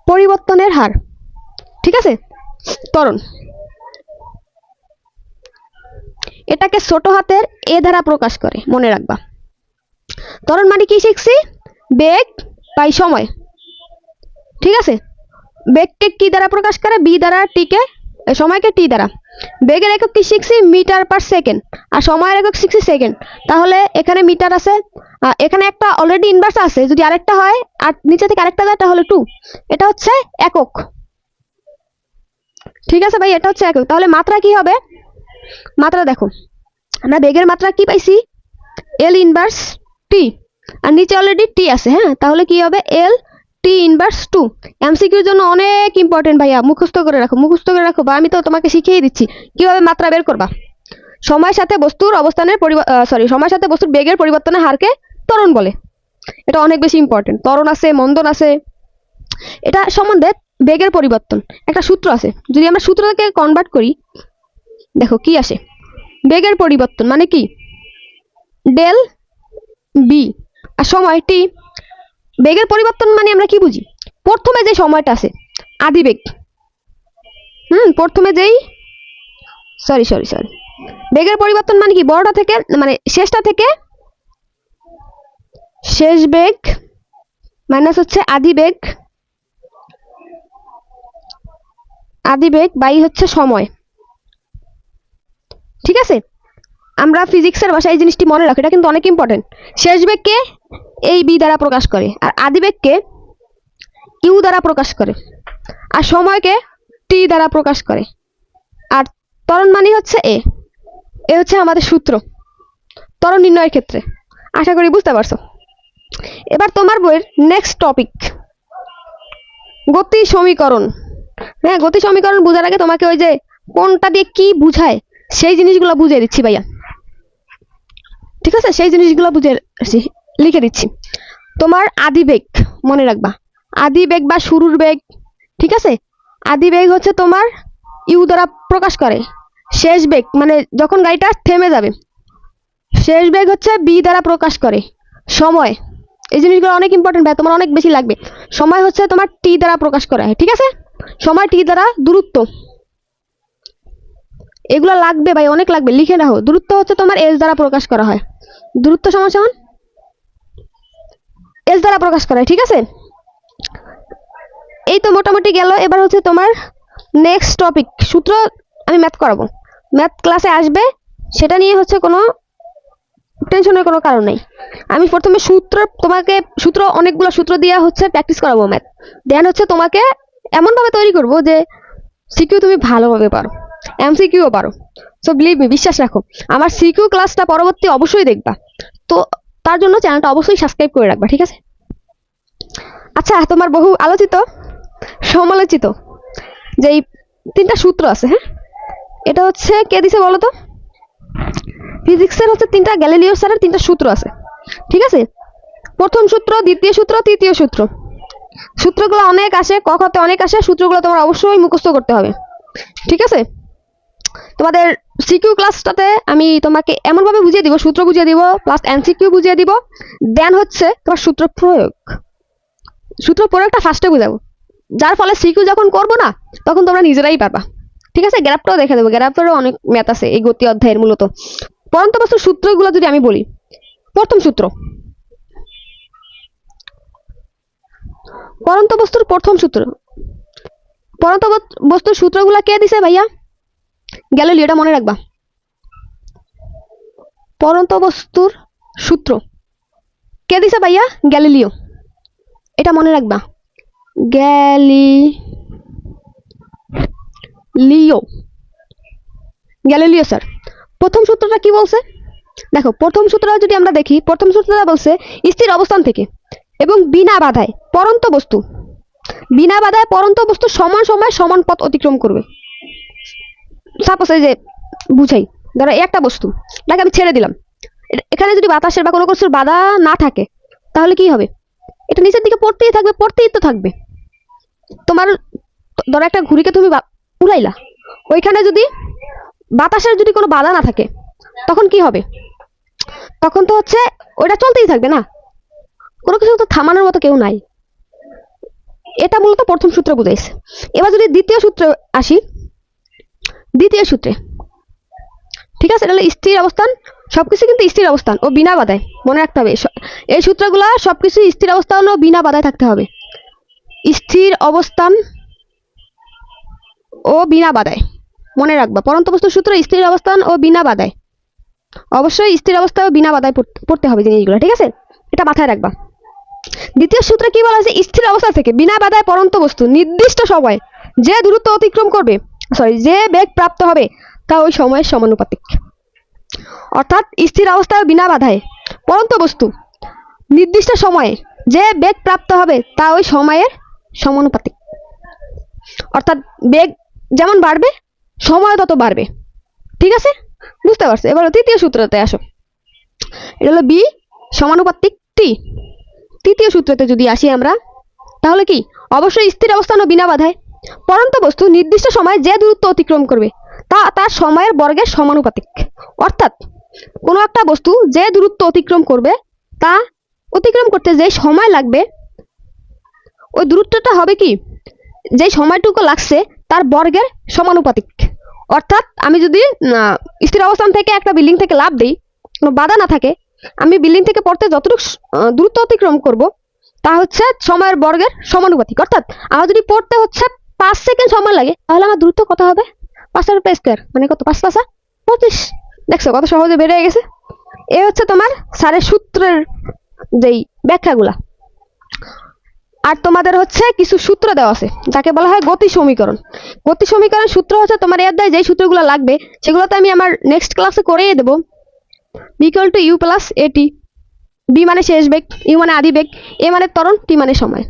পরিবর্তনের হার, ঠিক আছে, ত্বরণ, এটাকে ছোট হাতের এ দ্বারা প্রকাশ করে, মনে রাখবা। ত্বরণ মানে কি শিখছি? বেগ বাই সময়। ঠিক আছে, বেগকে কি দ্বারা প্রকাশ করে? বি দ্বারা, টিকে, সময়কে টি দ্বারা। বেগের একক কি শিখছি? মিটার পার সেকেন্ড, আর সময়ের একক শিখছি সেকেন্ড। তাহলে এখানে মিটার আছে, এখানে একটা অলরেডি ইনভার্স আছে, যদি আরেকটা হয় আর নিচে থেকে আরেকটা যায় তাহলে 2, এটা হচ্ছে একক। ঠিক আছে ভাই, এটা হচ্ছে একক। তাহলে মাত্রা কি হবে? মাত্রা দেখো, আমরা বেগের মাত্রা কি পাইছি? এল ইনভার্স টি, আর নিচে অলরেডি টি আছে। হ্যাঁ, তাহলে কি হবে? এল টি ইনভার্স 2। এমসিকিউর জন্য অনেক ইম্পর্টেন্ট ভাইয়া, মুখস্থ করে রাখো, মুখস্থ করে রাখো, বা আমি তো তোমাকে শিখিয়ে দিচ্ছি কিভাবে মাত্রা বের করবা। সময়ের সাথে বস্তুর অবস্থানের সময়ের সাথে বস্তুর বেগের পরিবর্তনের হারকে ত্বরণ বলে। এটা অনেক বেশি ইম্পর্টেন্ট। ত্বরণ আছে, মন্দন আছে, এটা সম্বন্ধে বেগের পরিবর্তন একটা সূত্র আছে, যদি আমরা সূত্রটাকে কনভার্ট করি দেখো কি আসে। বেগের পরিবর্তন মানে কি? ডেল বি, আর সময় টি। বেগের পরিবর্তন মানে আমরা কি বুঝি? প্রথমে যে সময়টা আছে আদিবেগ, প্রথমে যেই সরি বেগের পরিবর্তন মানে কি? বড়টা থেকে মানে শেষটা থেকে শেষ বেগ মাইনাস হচ্ছে আদিবেগ বাই হচ্ছে সময়। ঠিক আছে, আমরা ফিজিক্সের ভাষায় এই জিনিসটি মনে রাখি, এটা কিন্তু অনেক ইম্পর্টেন্ট। শেষ বেগকে এই বি দ্বারা প্রকাশ করে, আর আদিবেগকে ইউ দ্বারা প্রকাশ করে। আর সময়কে টি দ্বারা প্রকাশ করে। আর ত্বরণ মানে হচ্ছে এ হচ্ছে আমাদের সূত্র ত্বরণ নির্ণয়ের ক্ষেত্রে। আশা করি বুঝতে পারছো। এবার তোমার বইয়ের নেক্সট টপিক গতি সমীকরণ। হ্যাঁ, গতি সমীকরণ বোঝার আগে তোমাকে ওই যে কোনটা দিয়ে কি বুঝায় সেই জিনিসগুলো বুঝিয়ে দিচ্ছি ভাইয়া, ঠিক আছে? সেই জিনিসগুলো লিখে দিচ্ছি। তোমার আদি বেগ মনে রাখবা, আদি বেগ বা শুরুর বেগ, ঠিক আছে? আদি বেগ হচ্ছে তোমার ইউ দ্বারা প্রকাশ করে। শেষ বেগ মানে যখন গাড়িটা থেমে যাবে, শেষ বেগ হচ্ছে বি দ্বারা প্রকাশ করে। সময়, এই জিনিসগুলো অনেক ইম্পর্টেন্ট ভাই, তোমার অনেক বেশি লাগবে। সময় হচ্ছে তোমার টি দ্বারা প্রকাশ করা হয়, ঠিক আছে? সময় টি দ্বারা। দূরত্ব, এগুলো লাগবে ভাই, অনেক লাগবে, লিখে রাখো। দূরত্ব হচ্ছে তোমার এস দ্বারা প্রকাশ করা হয়। দূরত্ব সমান সমান এস দ্বারা প্রকাশ করা হয়, ঠিক আছে? এই তো মোটামুটি গেল। এবার হচ্ছে তোমার নেক্সট টপিক সূত্র। আমি ম্যাথ করাবো, ম্যাথ ক্লাসে আসবে, সেটা নিয়ে হচ্ছে কোনো টেনশনের কোনো কারণ নেই। আমি প্রথমে তোমাকে সূত্র অনেকগুলো সূত্র দিয়ে হচ্ছে প্র্যাকটিস করাবো ম্যাথ। দেন হচ্ছে তোমাকে এমনভাবে তৈরি করবো যে সিকিউ তুমি ভালোভাবে পারো, এমসিকিউও পারো। সো বিলিভ মি, বিশ্বাস রাখো। আমার সিকিউ ক্লাসটা পরবর্তী অবশ্যই দেখবা, তো তার জন্য চ্যানেলটা অবশ্যই সাবস্ক্রাইব করে রাখবা, ঠিক আছে? আচ্ছা, তোমার বহু আলোচিত সমালোচিত যেই তিনটা সূত্র আছে, হ্যাঁ, এটা হচ্ছে কে দিছে বলো তো? ফিজিক্সের হচ্ছে তিনটা, গ্যালিলিও স্যারের তিনটা সূত্র আছে, ঠিক আছে? প্রথম সূত্র, দ্বিতীয় সূত্র, তৃতীয় সূত্র। সূত্রগুলো অনেক আসে, কখতে অনেক আসে, সূত্রগুলো তোমার অবশ্যই মুখস্থ করতে হবে, ঠিক আছে? তোমাদের সিকিউ ক্লাসটাতে আমি তোমাকে এমনভাবে বুঝিয়ে দিব, সূত্র বুঝিয়ে দিব প্লাস এমসিকিউ বুঝিয়ে দিব। দেন হচ্ছে তোমার সূত্র প্রয়োগটা ফার্স্টে বুঝাবো, যার ফলে সিকিউ যখন করবো না তখন তোমরা নিজেরাই পারবা, ঠিক আছে? গ্রাফটাও দেখে দেবো, গ্রাফেরও অনেক ম্যাথ আছে এই গতি অধ্যায়ের। মূলত পরন্ত বস্তুর সূত্রগুলো যদি আমি বলি, প্রথম সূত্র, পরন্ত বস্তুর প্রথম সূত্র, পরন্ত বস্তুর সূত্রগুলো কে দিছে ভাইয়া? গ্যালিলিও, এটা মনে রাখবা। পরন্ত বস্তুর সূত্র কে দিছে ভাইয়া? গ্যালিলিও, এটা মনে রাখবা। Galileo sir. প্রথম সূত্রটা কি বলছে দেখো, প্রথম সূত্রটা যদি আমরা দেখি, প্রথম সূত্রটা বলছে স্থির অবস্থান থেকে এবং বিনা বাধায় পরন্ত বস্তু, বিনা বাধায় পরন্ত বস্তু সমান সময় সমান পথ অতিক্রম করবে। সাপোজ এই যে বুঝাই, ধরো একটা বস্তু, তাকে আমি ছেড়ে দিলাম, এখানে যদি বাতাসের বা কোনো কিছুর বাধা না থাকে তাহলে কি হবে? এটা নিচের দিকে পড়তেই তো থাকবে। তোমার ধরো একটা ঘুড়িকে তুমি উড়াইলা, ওইখানে যদি বাতাসের যদি কোনো বাধা না থাকে তখন কি হবে? তখন তো হচ্ছে ওইটা চলতেই থাকবে না, কোনো কিছু তো থামানোর মতো কেউ নাই। এটা মূলত প্রথম সূত্র বুঝাইছে। এবার যদি দ্বিতীয় সূত্রে আসি, দ্বিতীয় সূত্রে, ঠিক আছে, এটা হলো স্থির অবস্থান, সবকিছু কিন্তু স্থির অবস্থান ও বিনা বাধায়, মনে রাখতে হবে এই সূত্রগুলো। সবকিছু স্থির অবস্থান ও বিনা বাধায় থাকতে হবে, স্থির অবস্থান ও বিনা বাধায়, মনে রাখবা। পরন্ত বস্তুর সূত্র স্থির অবস্থান ও বিনা বাধায়, অবশ্যই স্থির অবস্থা ও বিনা বাধায় পড়তে হবে জিনিসগুলো, ঠিক আছে? এটা মাথায় রাখবা। দ্বিতীয় সূত্রে কি বলা আছে? স্থির অবস্থা থেকে বিনা বাধায় পরন্ত বস্তু নির্দিষ্ট সময় যে দূরত্ব অতিক্রম করবে, যে বেগ প্রাপ্ত হবে তা ওই সময়ের সমানুপাতিক। অর্থাৎ স্থির অবস্থায় বিনা বাধায় পরন্ত বস্তু নির্দিষ্ট সময়ে যে বেগ প্রাপ্ত হবে তা ওই সময়ের সমানুপাতিক। অর্থাৎ বেগ যেমন বাড়বে সময় তত বাড়বে, ঠিক আছে? বুঝতে পারছো? এবার তৃতীয় সূত্রতে আসো, এটা হলো বি সমানুপাতিক টি। তৃতীয় সূত্রতে যদি আসি আমরা, তাহলে কি? অবশ্যই স্থির অবস্থান ও বিনা বাধায় পরন্ত বস্তু নির্দিষ্ট সময়ে যে দূরত্ব অতিক্রম করবে তা তার সময়ের বর্গের সমানুপাতিক। অর্থাৎ কোনো একটা বস্তু যে দূরত্ব অতিক্রম করবে তা অতিক্রম করতে যে সময় লাগবে, ওই দূরত্বটা হবে কি? যে সময়টুকু লাগছে তার বর্গের সমানুপাতিক। অর্থাৎ আমি যদি স্থির অবস্থান থেকে একটা বিল্ডিং থেকে লাফ দিই, কোনো বাধা না থাকে, আমি বিল্ডিং থেকে পড়তে যতটুকু দূরত্ব অতিক্রম করব তা হচ্ছে সময়ের বর্গের সমানুপাতিক। অর্থাৎ আমার যদি পড়তে হচ্ছে 5 সেকেন্ড সময় লাগে, তাহলে আমার দূরত্ব কত হবে? 5 মানে কত? 5 5 25। দেখছো কত সহজে বেড়ে গেছে? এ হচ্ছে তোমার স্যারের সূত্রের যেই ব্যাখ্যাগুলা। আর তোমাদের হচ্ছে কিছু সূত্র দেওয়া আছে যাকে বলা হয় গতি সমীকরণ। গতি সমীকরণ সূত্র হচ্ছে তোমার এই অধ্যায়ে যেই সূত্রগুলো লাগবে সেগুলো তো আমি আমার নেক্সট ক্লাসে করিয়ে দেবো। V equal to you plus at, v মানে শেষ বেগ, ইউ মানে আদি বেগ, এ মানে ত্বরণ, টি মানে সময়।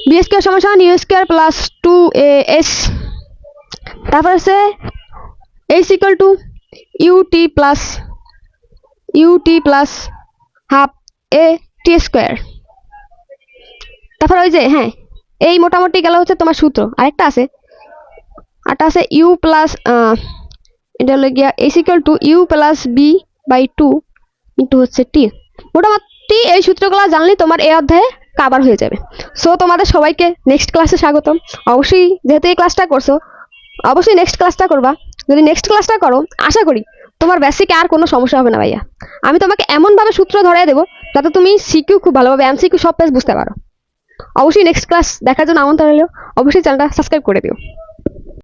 বি স্কোয়ার সমান সমান ইউ স্কোয়ার প্লাস 2as, তারপর হচ্ছে h equal to u t plus half a t square. তারপর ওই যে হ্যাঁ, এই মোটামুটি গেল হচ্ছে তোমার সূত্র। আরেকটা আছে ইউ প্লাস, এটা হলো গিয়া h equal to you plus v by 2 into হচ্ছে টি। মোটামুটি এই সূত্রগুলো জানলে তোমার এই অধ্যায়ে কাভার হয়ে যাবে। সো তোমাদের সবাইকে নেক্সট ক্লাসে স্বাগতম। অবশ্যই যেহেতু এই ক্লাসটা করছো, অবশ্যই নেক্সট ক্লাসটা করবা। যদি নেক্সট ক্লাসটা করো, আশা করি তোমার বেসিকে আর কোনো সমস্যা হবে না ভাইয়া। আমি তোমাকে এমনভাবে সূত্র ধরিয়ে দেবো যাতে তুমি সিকিউ খুব ভালোভাবে, এমসিকিউ সব পেজ বুঝতে পারো। অবশ্যই নেক্সট ক্লাস দেখার জন্য আমন্ত্রণ রইল। অবশ্যই চ্যানেলটা সাবস্ক্রাইব করে দিও।